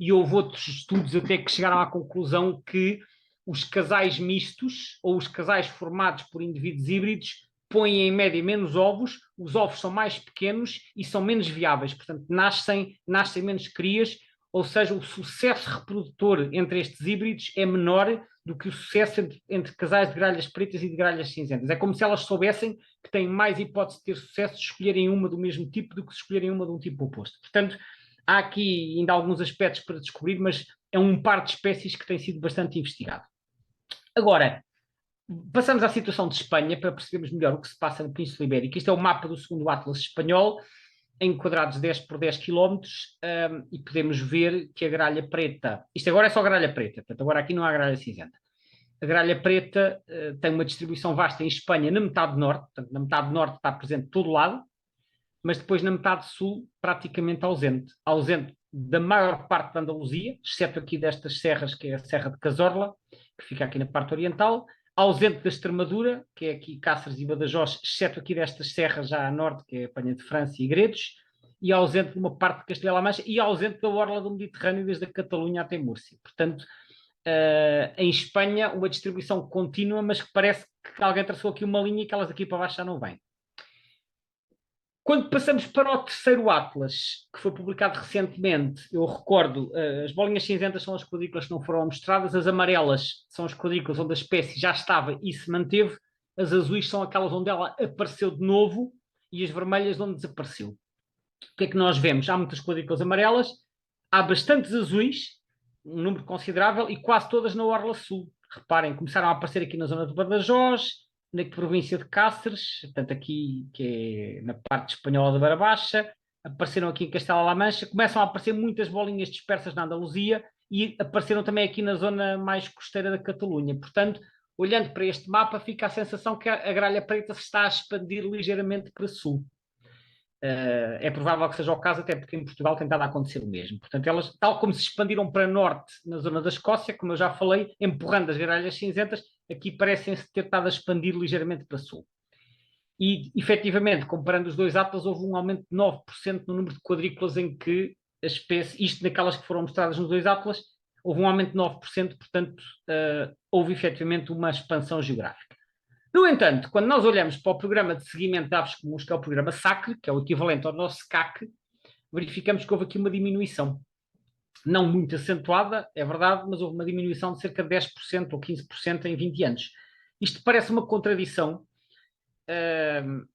e houve outros estudos até que chegaram à conclusão que os casais mistos ou os casais formados por indivíduos híbridos põem em média menos ovos, os ovos são mais pequenos e são menos viáveis, portanto nascem menos crias, ou seja, o sucesso reprodutor entre estes híbridos é menor do que o sucesso entre casais de gralhas pretas e de gralhas cinzentas. É como se elas soubessem que têm mais hipótese de ter sucesso se escolherem uma do mesmo tipo do que se escolherem uma de um tipo oposto. Portanto, há aqui ainda alguns aspectos para descobrir, mas é um par de espécies que tem sido bastante investigado. Agora, passamos à situação de Espanha para percebermos melhor o que se passa na Península Ibérica. Isto é o mapa do segundo Atlas espanhol, em quadrados 10 por 10 km, e podemos ver que a gralha preta, isto agora é só gralha preta, portanto agora aqui não há gralha cinzenta. A gralha preta tem uma distribuição vasta em Espanha na metade norte, portanto na metade norte está presente de todo lado, mas depois na metade sul praticamente ausente. Ausente da maior parte da Andaluzia, exceto aqui destas serras, que é a Serra de Cazorla, que fica aqui na parte oriental, ausente da Extremadura, que é aqui Cáceres e Badajoz, exceto aqui destas serras já a norte, que é a Penha de França e Gredos, e ausente de uma parte de Castela-La Mancha, e ausente da orla do Mediterrâneo, desde a Catalunha até Múrcia. Portanto, em Espanha, uma distribuição contínua, mas que parece que alguém traçou aqui uma linha e que elas aqui para baixo já não vêm. Quando passamos para o terceiro Atlas, que foi publicado recentemente, eu recordo, as bolinhas cinzentas são as quadrículas que não foram mostradas, as amarelas são as quadrículas onde a espécie já estava e se manteve, as azuis são aquelas onde ela apareceu de novo e as vermelhas onde desapareceu. O que é que nós vemos? Há muitas quadrículas amarelas, há bastantes azuis, um número considerável, e quase todas na Orla Sul. Reparem, começaram a aparecer aqui na zona de Badajoz, na província de Cáceres, portanto aqui, que é na parte espanhola da Beira Baixa, apareceram aqui em Castela-La Mancha, começam a aparecer muitas bolinhas dispersas na Andaluzia e apareceram também aqui na zona mais costeira da Catalunha. Portanto, olhando para este mapa, fica a sensação que a gralha preta se está a expandir ligeiramente para sul. É provável que seja o caso, até porque em Portugal tem estado a acontecer o mesmo. Portanto, elas, tal como se expandiram para norte na zona da Escócia, como eu já falei, empurrando as gralhas cinzentas, aqui parecem-se ter estado a expandir ligeiramente para sul. E, efetivamente, comparando os dois atlas, houve um aumento de 9% no número de quadrículas em que a espécie, isto naquelas que foram mostradas nos dois atlas, houve um aumento de 9%, portanto, houve efetivamente uma expansão geográfica. No entanto, quando nós olhamos para o programa de seguimento de aves comuns, que é o programa SACRE, que é o equivalente ao nosso CAC, verificamos que houve aqui uma diminuição. Não muito acentuada, é verdade, mas houve uma diminuição de cerca de 10% ou 15% em 20 anos. Isto parece uma contradição.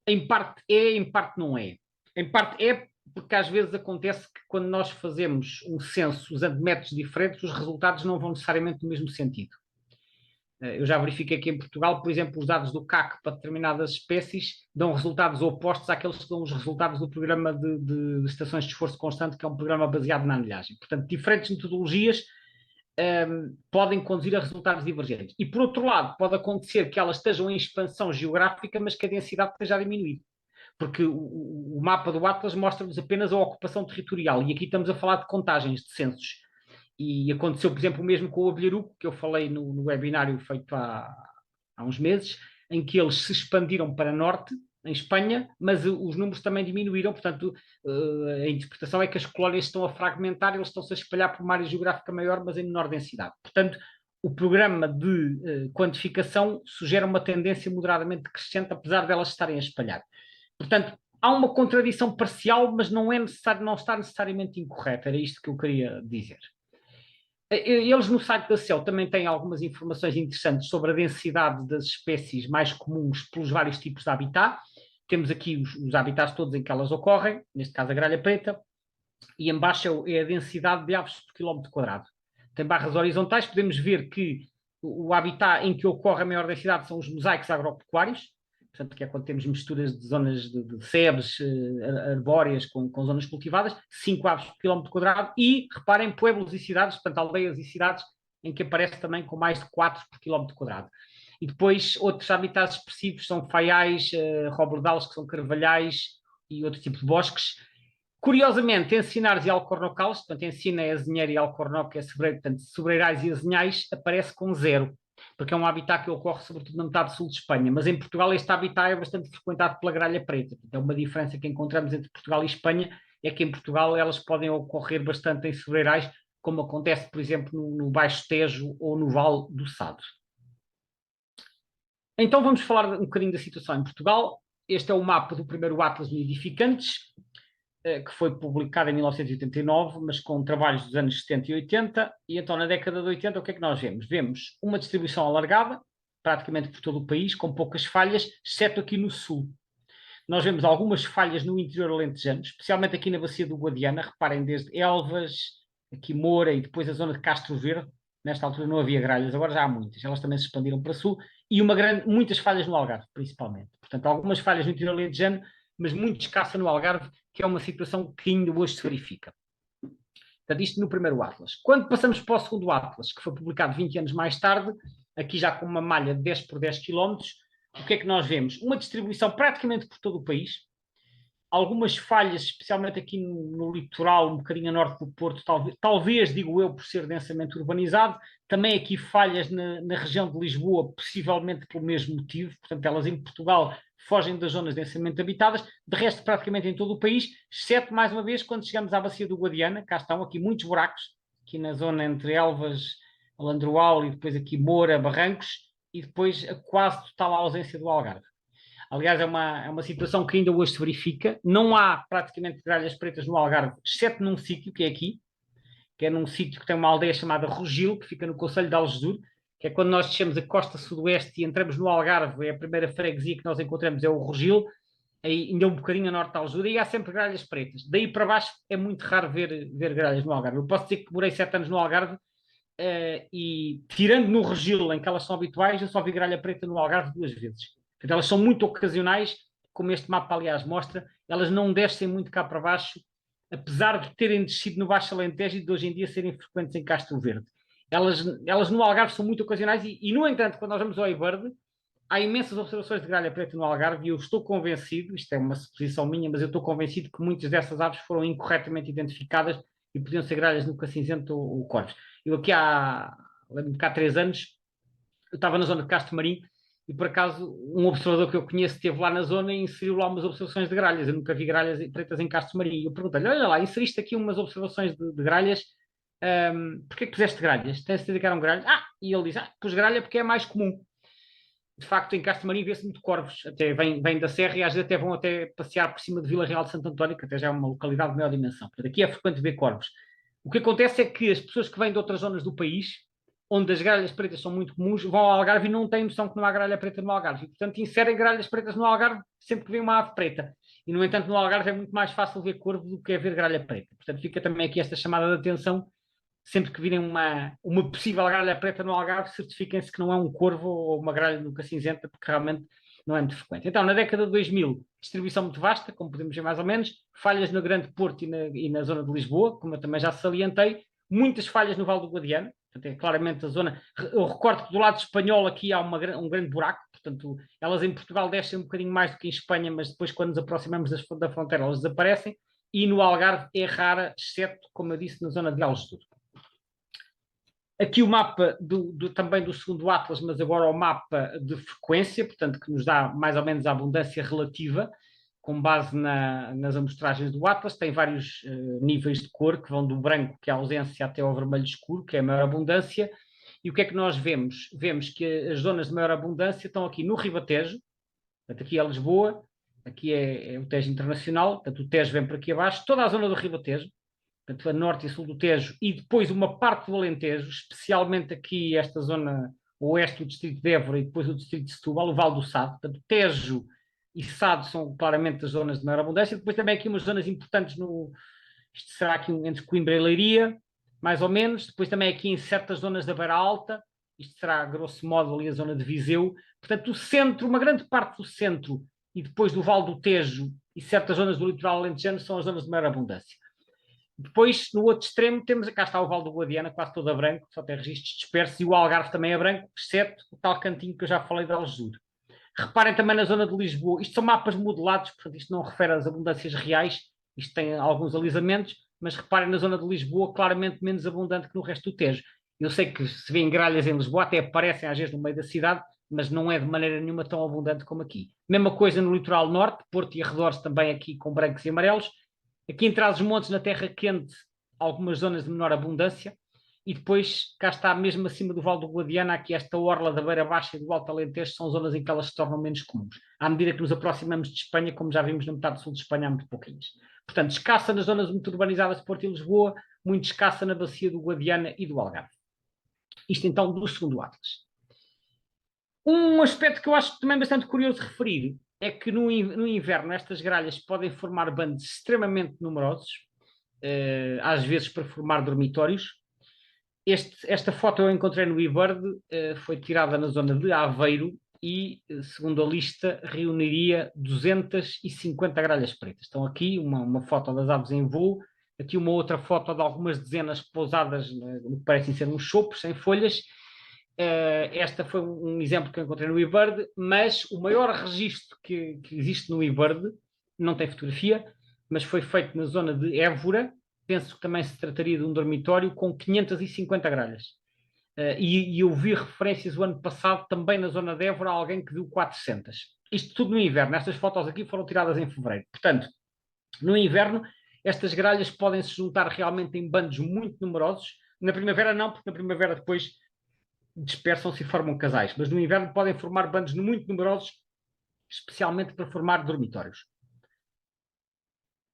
Em parte é, em parte não é. Em parte é porque às vezes acontece que quando nós fazemos um censo usando métodos diferentes, os resultados não vão necessariamente no mesmo sentido. Eu já verifiquei que em Portugal, por exemplo, os dados do CAC para determinadas espécies dão resultados opostos àqueles que dão os resultados do programa de estações de esforço constante, que é um programa baseado na anilhagem. Portanto, diferentes metodologias podem conduzir a resultados divergentes. E, por outro lado, pode acontecer que elas estejam em expansão geográfica, mas que a densidade esteja a diminuir. Porque o mapa do Atlas mostra-nos apenas a ocupação territorial, e aqui estamos a falar de contagens, de censos. E aconteceu, por exemplo, o mesmo com o abelharuco, que eu falei no webinário feito há uns meses, em que eles se expandiram para norte, em Espanha, mas os números também diminuíram, portanto, a interpretação é que as colónias estão a fragmentar, eles estão-se a espalhar por uma área geográfica maior, mas em menor densidade. Portanto, o programa de quantificação sugere uma tendência moderadamente crescente, apesar de elas estarem a espalhar. Portanto, há uma contradição parcial, mas não está necessariamente incorreta, era isto que eu queria dizer. Eles no site da CEL também têm algumas informações interessantes sobre a densidade das espécies mais comuns pelos vários tipos de habitat. Temos aqui os habitats todos em que elas ocorrem, neste caso a gralha preta, e embaixo é a densidade de aves por quilómetro quadrado. Tem barras horizontais, podemos ver que o habitat em que ocorre a maior densidade são os mosaicos agropecuários, portanto, que é quando temos misturas de zonas de sebes arbóreas com zonas cultivadas, 5 aves por quilómetro quadrado, e reparem, pueblos e cidades, portanto, aldeias e cidades, em que aparece também com mais de 4 por quilómetro quadrado. E depois, outros habitats expressivos são faiais, robledales, que são carvalhais, e outro tipo de bosques. Curiosamente, encinares e alcornocales, portanto, encina é azinheiro e alcornoque é sobreiro, portanto, sobreirais e azinhais, aparece com 0, porque é um habitat que ocorre sobretudo na metade sul de Espanha, mas em Portugal este habitat é bastante frequentado pela gralha preta. Então, uma diferença que encontramos entre Portugal e Espanha é que em Portugal elas podem ocorrer bastante em sobreirais, como acontece, por exemplo, no Baixo Tejo ou no Vale do Sado. Então vamos falar um bocadinho da situação em Portugal. Este é o mapa do primeiro Atlas de Nidificantes, que foi publicado em 1989, mas com trabalhos dos anos 70 e 80, e então na década de 80 o que é que nós vemos? Vemos uma distribuição alargada, praticamente por todo o país, com poucas falhas, exceto aqui no sul. Nós vemos algumas falhas no interior alentejano, especialmente aqui na bacia do Guadiana, reparem, desde Elvas, aqui Moura e depois a zona de Castro Verde. Nesta altura não havia gralhas, agora já há muitas, elas também se expandiram para sul, e muitas falhas no Algarve, principalmente. Portanto, algumas falhas no interior alentejano, mas muito escassa no Algarve, que é uma situação que ainda hoje se verifica. Portanto, isto no primeiro Atlas. Quando passamos para o segundo Atlas, que foi publicado 20 anos mais tarde, aqui já com uma malha de 10 por 10 km, o que é que nós vemos? Uma distribuição praticamente por todo o país, algumas falhas, especialmente aqui no litoral, um bocadinho a norte do Porto, talvez, digo eu, por ser densamente urbanizado, também aqui falhas na região de Lisboa, possivelmente pelo mesmo motivo, portanto elas em Portugal fogem das zonas densamente habitadas, de resto praticamente em todo o país, exceto mais uma vez quando chegamos à bacia do Guadiana, cá estão aqui muitos buracos, aqui na zona entre Elvas, Alandroal e depois aqui Moura, Barrancos, e depois a quase total ausência do Algarve. Aliás, é uma situação que ainda hoje se verifica. Não há praticamente gralhas pretas no Algarve, exceto num sítio, que é aqui, que é num sítio que tem uma aldeia chamada Rogil, que fica no concelho de Algesur, que é quando nós descemos a costa sudoeste e entramos no Algarve, é a primeira freguesia que nós encontramos, é o Rogil, aí ainda um bocadinho a norte de Algesur, e há sempre gralhas pretas. Daí para baixo é muito raro ver gralhas no Algarve. Eu posso dizer que morei 7 anos no Algarve, e tirando no Rogil, em que elas são habituais, eu só vi gralha preta no Algarve 2 vezes. Portanto, elas são muito ocasionais, como este mapa, aliás, mostra, elas não descem muito cá para baixo, apesar de terem descido no Baixo Alentejo e de hoje em dia serem frequentes em Castro Verde. Elas no Algarve são muito ocasionais e, no entanto, quando nós vamos ao Eiverde, há imensas observações de gralha preta no Algarve e eu estou convencido, isto é uma suposição minha, mas eu estou convencido que muitas dessas aves foram incorretamente identificadas e podiam ser gralhas no cinzento ou corvos. Eu aqui lembro-me que há 3 anos, eu estava na zona de Castro Marim e, por acaso, um observador que eu conheço esteve lá na zona e inseriu lá umas observações de gralhas. Eu nunca vi gralhas pretas em Castro Marim. Eu perguntei-lhe, olha lá, inseriste aqui umas observações de gralhas, porquê que puseste gralhas? Tens de dedicar um gralho? E ele diz, pus gralha porque é mais comum. De facto, em Castro Marim vê-se muito corvos, até vêm da serra e às vezes até vão até passear por cima de Vila Real de Santo António, que até já é uma localidade de maior dimensão. Portanto, aqui é frequente ver corvos. O que acontece é que as pessoas que vêm de outras zonas do país, onde as gralhas pretas são muito comuns, vão ao Algarve e não têm noção que não há gralha preta no Algarve. E, portanto, inserem gralhas pretas no Algarve sempre que vem uma ave preta. E, no entanto, no Algarve é muito mais fácil ver corvo do que é ver gralha preta. Portanto, fica também aqui esta chamada de atenção. Sempre que virem uma possível gralha preta no Algarve, certifiquem-se que não é um corvo ou uma gralha nunca cinzenta, porque realmente não é muito frequente. Então, na década de 2000, distribuição muito vasta, como podemos ver mais ou menos, falhas no Grande Porto e na zona de Lisboa, como eu também já salientei, muitas falhas no Val do Guadiana, portanto, é claramente a zona. Eu recordo que do lado espanhol aqui há um grande buraco, portanto, elas em Portugal descem um bocadinho mais do que em Espanha, mas depois, quando nos aproximamos da fronteira, elas desaparecem, e no Algarve é rara, exceto, como eu disse, na zona de Algesur. Aqui o mapa também do segundo Atlas, mas agora o mapa de frequência, portanto, que nos dá mais ou menos a abundância relativa, com base nas amostragens do Atlas. Tem vários níveis de cor, que vão do branco, que é a ausência, até ao vermelho escuro, que é a maior abundância. E o que é que nós vemos? Vemos que as zonas de maior abundância estão aqui no Ribatejo, portanto, aqui é Lisboa, aqui é o Tejo Internacional, portanto, o Tejo vem por aqui abaixo, toda a zona do Ribatejo, portanto, a norte e sul do Tejo, e depois uma parte do Alentejo, especialmente aqui esta zona oeste do distrito de Évora e depois o distrito de Setúbal, o Val do Sado. Portanto, Tejo e Sado são claramente as zonas de maior abundância. Depois também aqui umas zonas importantes isto será aqui entre Coimbra e Leiria, mais ou menos. Depois também aqui em certas zonas da Beira Alta, isto será grosso modo ali a zona de Viseu. Portanto, o centro, uma grande parte do centro e depois do Val do Tejo e certas zonas do litoral alentejano são as zonas de maior abundância. Depois, no outro extremo, cá está o Val do Guadiana, quase todo a branco, só tem registros dispersos, e o Algarve também é branco, exceto o tal cantinho que eu já falei de Algesur. Reparem também na zona de Lisboa, isto são mapas modelados, portanto isto não refere às abundâncias reais, isto tem alguns alisamentos, mas reparem na zona de Lisboa, claramente menos abundante que no resto do Tejo. Eu sei que se vêem gralhas em Lisboa, até aparecem às vezes no meio da cidade, mas não é de maneira nenhuma tão abundante como aqui. Mesma coisa no litoral norte, Porto e arredores também aqui com brancos e amarelos. Aqui em Trás-os-Montes, na terra quente, algumas zonas de menor abundância, e depois cá está mesmo acima do Val do Guadiana, aqui esta orla da Beira Baixa e do Alto Alentejo, são zonas em que elas se tornam menos comuns. À medida que nos aproximamos de Espanha, como já vimos na metade sul de Espanha, há muito pouquinhas. Portanto, escassa nas zonas muito urbanizadas de Porto e Lisboa, muito escassa na bacia do Guadiana e do Algarve. Isto então do segundo Atlas. Um aspecto que eu acho também bastante curioso de referir é que no inverno estas gralhas podem formar bandos extremamente numerosos, às vezes para formar dormitórios. Esta foto eu encontrei no eBird, foi tirada na zona de Aveiro e, segundo a lista, reuniria 250 gralhas pretas. Então aqui uma foto das aves em voo, aqui uma outra foto de algumas dezenas pousadas no que parecem ser uns chopos sem folhas. Esta foi um exemplo que eu encontrei no eBird, mas o maior registro que existe no eBird, não tem fotografia, mas foi feito na zona de Évora. Penso que também se trataria de um dormitório com 550 gralhas. E eu vi referências o ano passado também na zona de Évora a alguém que viu 400. Isto tudo no inverno. Estas fotos aqui foram tiradas em fevereiro. Portanto, no inverno, estas gralhas podem se juntar realmente em bandos muito numerosos. Na primavera não, porque na primavera depois dispersam-se e formam casais. Mas no inverno podem formar bandos muito numerosos, especialmente para formar dormitórios.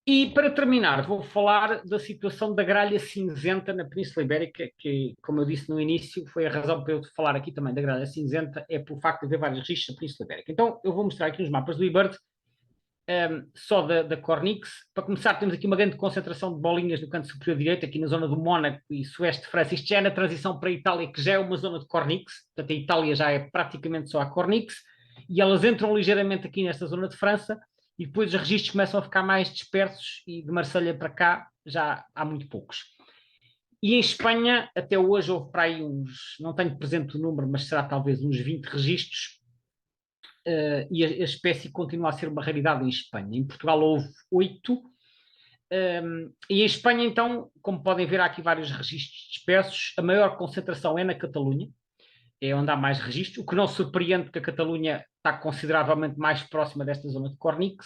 E para terminar, vou falar da situação da gralha cinzenta na Península Ibérica, que, como eu disse no início, foi a razão para eu falar aqui também da gralha cinzenta, é pelo facto de haver vários registros na Península Ibérica. Então, eu vou mostrar aqui os mapas do eBird, só da Cornix. Para começar, temos aqui uma grande concentração de bolinhas no canto superior direito, aqui na zona do Mónaco e sueste de França. Isto já é na transição para a Itália, que já é uma zona de Cornix, portanto a Itália já é praticamente só a Cornix, e elas entram ligeiramente aqui nesta zona de França, e depois os registros começam a ficar mais dispersos, e de Marselha para cá já há muito poucos. E em Espanha, até hoje, houve para aí não tenho presente o número, mas será talvez uns 20 registros, e a espécie continua a ser uma raridade em Espanha. Em Portugal houve 8, e em Espanha, então, como podem ver, há aqui vários registros dispersos. A maior concentração é na Catalunha, é onde há mais registros, o que não surpreende porque a Catalunha está consideravelmente mais próxima desta zona de Cornix.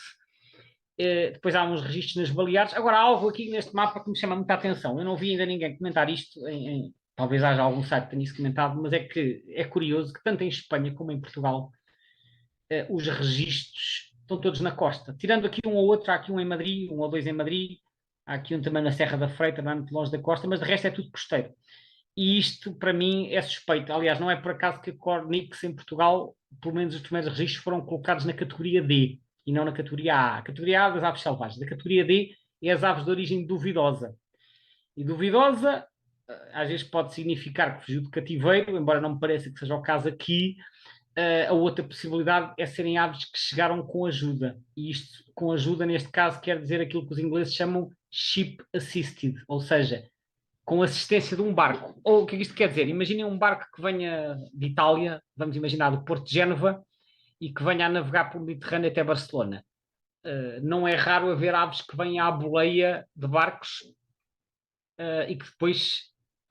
Depois há uns registros nas Baleares. Agora, há algo aqui neste mapa que me chama muita atenção. Eu não vi ainda ninguém comentar isto, talvez haja algum site que tenha isso comentado, mas é que é curioso que tanto em Espanha como em Portugal os registros estão todos na costa. Tirando aqui um ou outro, há aqui um em Madrid, um ou dois em Madrid, há aqui um também na Serra da Freita, não é muito longe da costa, mas de resto é tudo costeiro. E isto, para mim, é suspeito. Aliás, não é por acaso que a Cornix em Portugal, pelo menos os primeiros registros foram colocados na categoria D e não na categoria A. A categoria A das aves selvagens. A categoria D é as aves de origem duvidosa. E duvidosa, às vezes pode significar que fugiu de cativeiro, embora não me pareça que seja o caso aqui. A outra possibilidade é serem aves que chegaram com ajuda. E isto, com ajuda, neste caso, quer dizer aquilo que os ingleses chamam ship assisted, ou seja, com assistência de um barco. Ou o que é que isto quer dizer? Imaginem um barco que venha de Itália, vamos imaginar do Porto de Génova, e que venha a navegar pelo Mediterrâneo até Barcelona. Não é raro haver aves que venham à boleia de barcos e que depois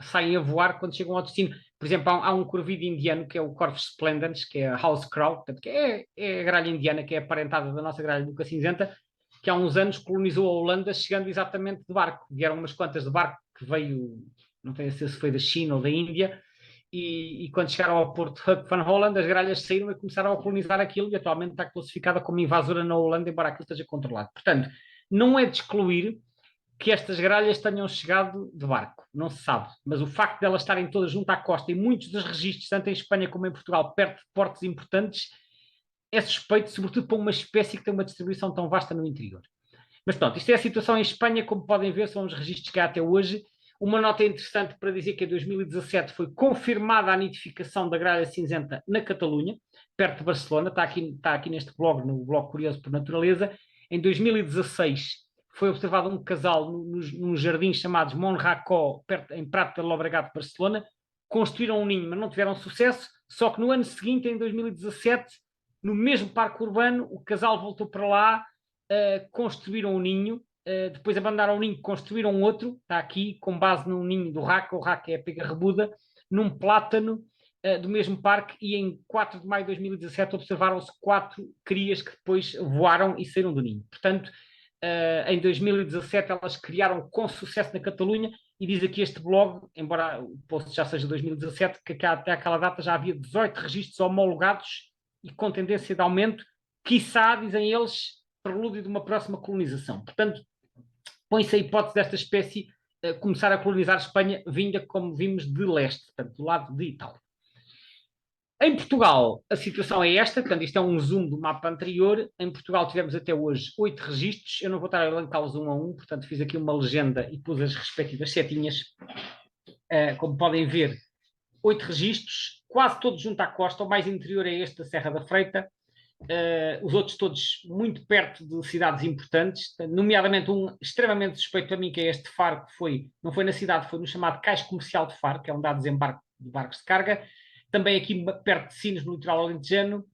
saem a voar quando chegam ao destino. Por exemplo, há um corvido indiano que é o Corvus splendens, que é a house crow, portanto, que é a gralha indiana, que é aparentada da nossa gralha nuca cinzenta, que há uns anos colonizou a Holanda chegando exatamente de barco. Vieram umas quantas de barco que veio, não tenho certeza se foi da China ou da Índia, e quando chegaram ao Porto Hoek van Holland, as gralhas saíram e começaram a colonizar aquilo e atualmente está classificada como invasora na Holanda, embora aquilo esteja controlado. Portanto, não é de excluir que estas gralhas tenham chegado de barco, não se sabe, mas o facto de elas estarem todas junto à costa e muitos dos registros, tanto em Espanha como em Portugal, perto de portos importantes, é suspeito, sobretudo para uma espécie que tem uma distribuição tão vasta no interior. Mas pronto, isto é a situação em Espanha, como podem ver, são os registros que há até hoje. Uma nota interessante para dizer que em 2017 foi confirmada a nidificação da gralha cinzenta na Catalunha, perto de Barcelona, está aqui neste blog, no blog Curioso por Natureza. Em 2016 foi observado um casal num jardim chamados Monracó, em Prat de Llobregat, Barcelona. Construíram um ninho, mas não tiveram sucesso. Só que no ano seguinte, em 2017, no mesmo parque urbano, o casal voltou para lá, construíram um ninho, depois abandonaram o ninho, construíram outro, está aqui, com base num ninho do raca, o raca é a pega rebuda, num plátano do mesmo parque, e em 4 de maio de 2017 observaram-se 4 crias que depois voaram e saíram do ninho. Portanto, em 2017 elas criaram com sucesso na Catalunha, e diz aqui este blog, embora o post já seja 2017, que até aquela data já havia 18 registros homologados e com tendência de aumento, quiçá, dizem eles, prelúdio de uma próxima colonização. Portanto, põe-se a hipótese desta espécie começar a colonizar Espanha, vinda, como vimos, de leste, portanto, do lado de Itália. Em Portugal, a situação é esta, portanto, isto é um zoom do mapa anterior. Em Portugal tivemos até hoje 8 registros, eu não vou estar a elencá-los um a um, portanto, fiz aqui uma legenda e pus as respectivas setinhas. Como podem ver, 8 registros, quase todos junto à costa, o mais interior é este da Serra da Freita, os outros todos muito perto de cidades importantes, nomeadamente um extremamente suspeito para mim, que é este Faro, que não foi na cidade, foi no chamado Cais Comercial de Faro, que é onde há desembarque de barcos de carga. Também aqui perto de Sines, no litoral alentejano,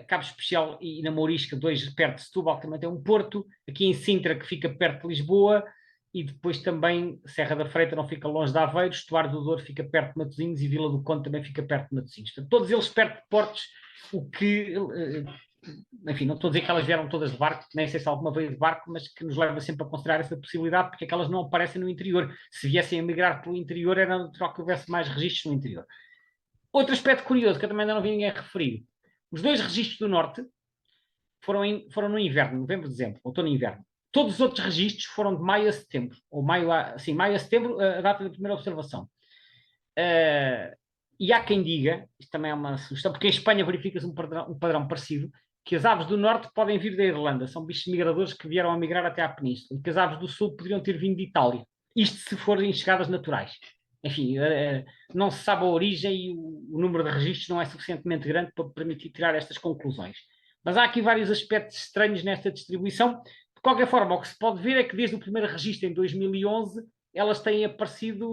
Cabo Especial e na Mourisca, 2 perto de Setúbal, que também tem um porto. Aqui em Sintra, que fica perto de Lisboa, e depois também Serra da Freita não fica longe de Aveiro, Estuário do Douro fica perto de Matosinhos e Vila do Conde também fica perto de Matosinhos. Portanto, todos eles perto de portos, o que, enfim, não estou a dizer que elas vieram todas de barco, nem sei se alguma veio de barco, mas que nos leva sempre a considerar essa possibilidade, porque é que elas não aparecem no interior. Se viessem a migrar pelo interior, era natural que houvesse mais registros no interior. Outro aspecto curioso, que eu também ainda não vi ninguém referir, os 2 registros do norte foram no inverno, novembro, dezembro, outono e inverno. Todos os outros registros foram de maio a setembro, ou maio a setembro, a data da primeira observação. E há quem diga, isto também é uma sugestão, porque em Espanha verifica-se um padrão parecido, que as aves do norte podem vir da Irlanda, são bichos migradores que vieram a migrar até à península, e que as aves do sul poderiam ter vindo de Itália. Isto se forem chegadas naturais. Enfim, não se sabe a origem e o número de registros não é suficientemente grande para permitir tirar estas conclusões. Mas há aqui vários aspectos estranhos nesta distribuição. De qualquer forma, o que se pode ver é que desde o primeiro registro em 2011, elas têm aparecido.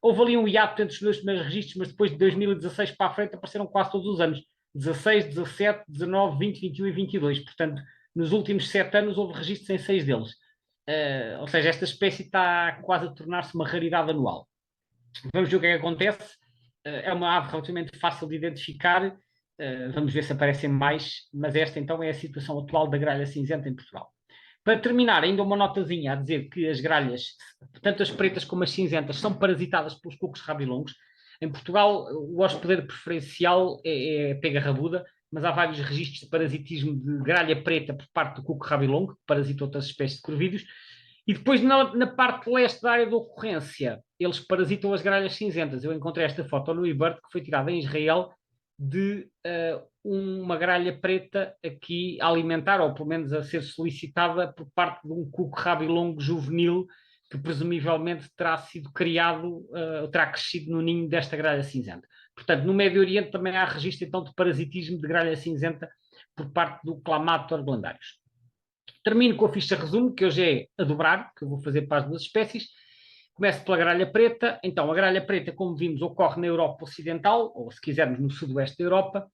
Houve ali um hiato entre os 2 primeiros registros, mas depois de 2016 para a frente apareceram quase todos os anos. 16, 17, 19, 20, 21 e 22. Portanto, nos últimos 7 anos houve registros em 6 deles. Ou seja, esta espécie está quase a tornar-se uma raridade anual. Vamos ver o que é que acontece. é uma ave relativamente fácil de identificar. Vamos ver se aparecem mais, mas esta então é a situação atual da gralha cinzenta em Portugal. Para terminar, ainda uma notazinha a dizer que as gralhas, tanto as pretas como as cinzentas, são parasitadas pelos cucos rabilongos. Em Portugal, o hospedeiro preferencial é a pega rabuda, mas há vários registros de parasitismo de gralha preta por parte do cuco rabilongo, que parasita outras espécies de corvídeos. E depois, na parte leste da área de ocorrência, eles parasitam as gralhas cinzentas. Eu encontrei esta foto no eBird, que foi tirada em Israel, de uma gralha preta aqui a alimentar, ou pelo menos a ser solicitada por parte de um cuco rabilongo juvenil, que presumivelmente terá sido criado, terá crescido no ninho desta gralha cinzenta. Portanto, no Médio Oriente também há registro então de parasitismo de gralha cinzenta por parte do Clamator glandarius. Termino com a ficha resumo, que hoje é a dobrar, que eu vou fazer para as duas espécies. Começo pela gralha preta. Então, a gralha preta, como vimos, ocorre na Europa Ocidental, ou se quisermos, no sudoeste da Europa,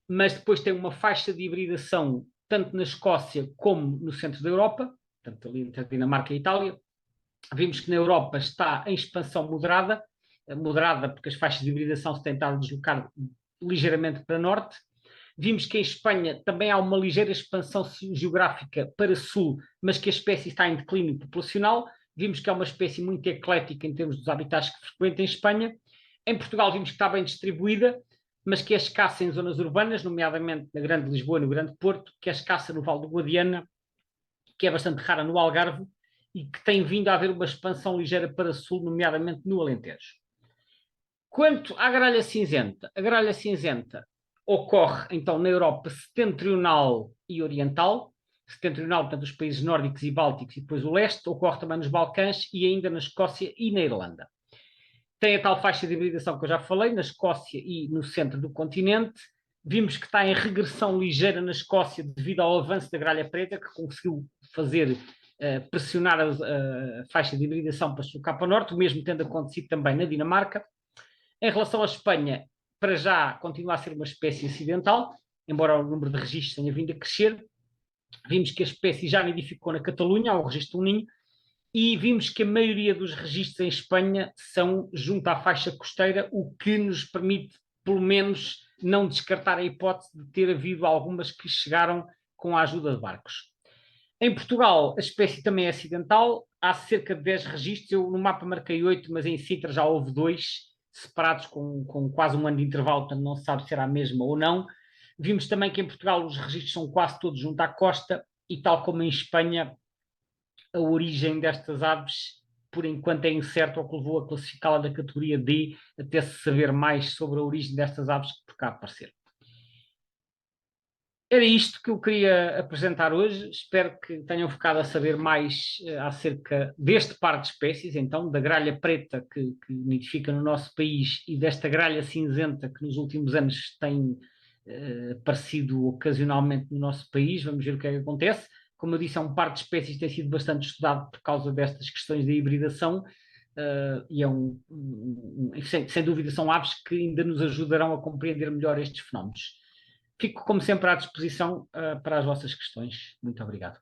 mas depois tem uma faixa de hibridação tanto na Escócia como no centro da Europa, tanto ali entre a Dinamarca e a Itália. Vimos que na Europa está em expansão moderada, moderada porque as faixas de hibridação se tentaram deslocar ligeiramente para norte. Vimos que em Espanha também há uma ligeira expansão geográfica para sul, mas que a espécie está em declínio populacional. Vimos que é uma espécie muito eclética em termos dos habitats que frequenta em Espanha. Em Portugal vimos que está bem distribuída, mas que é escassa em zonas urbanas, nomeadamente na Grande Lisboa e no Grande Porto, que é escassa no Val do Guadiana, que é bastante rara no Algarve e que tem vindo a haver uma expansão ligeira para sul, nomeadamente no Alentejo. Quanto à gralha cinzenta, a gralha cinzenta ocorre então na Europa setentrional e oriental. Setentrional, portanto, os países nórdicos e bálticos, e depois o leste, ocorre também nos Balcãs e ainda na Escócia e na Irlanda. Tem a tal faixa de hibridação que eu já falei, na Escócia e no centro do continente. Vimos que está em regressão ligeira na Escócia devido ao avanço da gralha preta, que conseguiu fazer pressionar a faixa de hibridação para se para o norte, o mesmo tendo acontecido também na Dinamarca. Em relação à Espanha, para já continua a ser uma espécie acidental, embora o número de registros tenha vindo a crescer. Vimos que a espécie já nidificou na Catalunha, ao registro de um ninho, e vimos que a maioria dos registros em Espanha são junto à faixa costeira, o que nos permite, pelo menos, não descartar a hipótese de ter havido algumas que chegaram com a ajuda de barcos. Em Portugal, a espécie também é acidental, há cerca de 10 registros, eu no mapa marquei 8, mas em Sintra já houve 2, separados com quase um ano de intervalo, portanto não se sabe se era a mesma ou não. Vimos também que em Portugal os registros são quase todos junto à costa, e tal como em Espanha, a origem destas aves, por enquanto, é incerta, o que levou a classificá-la da categoria D, até se saber mais sobre a origem destas aves que por cá apareceram. Era isto que eu queria apresentar hoje. Espero que tenham ficado a saber mais acerca deste par de espécies, então, da gralha preta que nidifica no nosso país e desta gralha cinzenta que nos últimos anos tem aparecido ocasionalmente no nosso país. Vamos ver o que é que acontece. Como eu disse, é um par de espécies que tem sido bastante estudado por causa destas questões de hibridação. E sem dúvida são aves que ainda nos ajudarão a compreender melhor estes fenómenos. Fico, como sempre, à disposição para as vossas questões. Muito obrigado.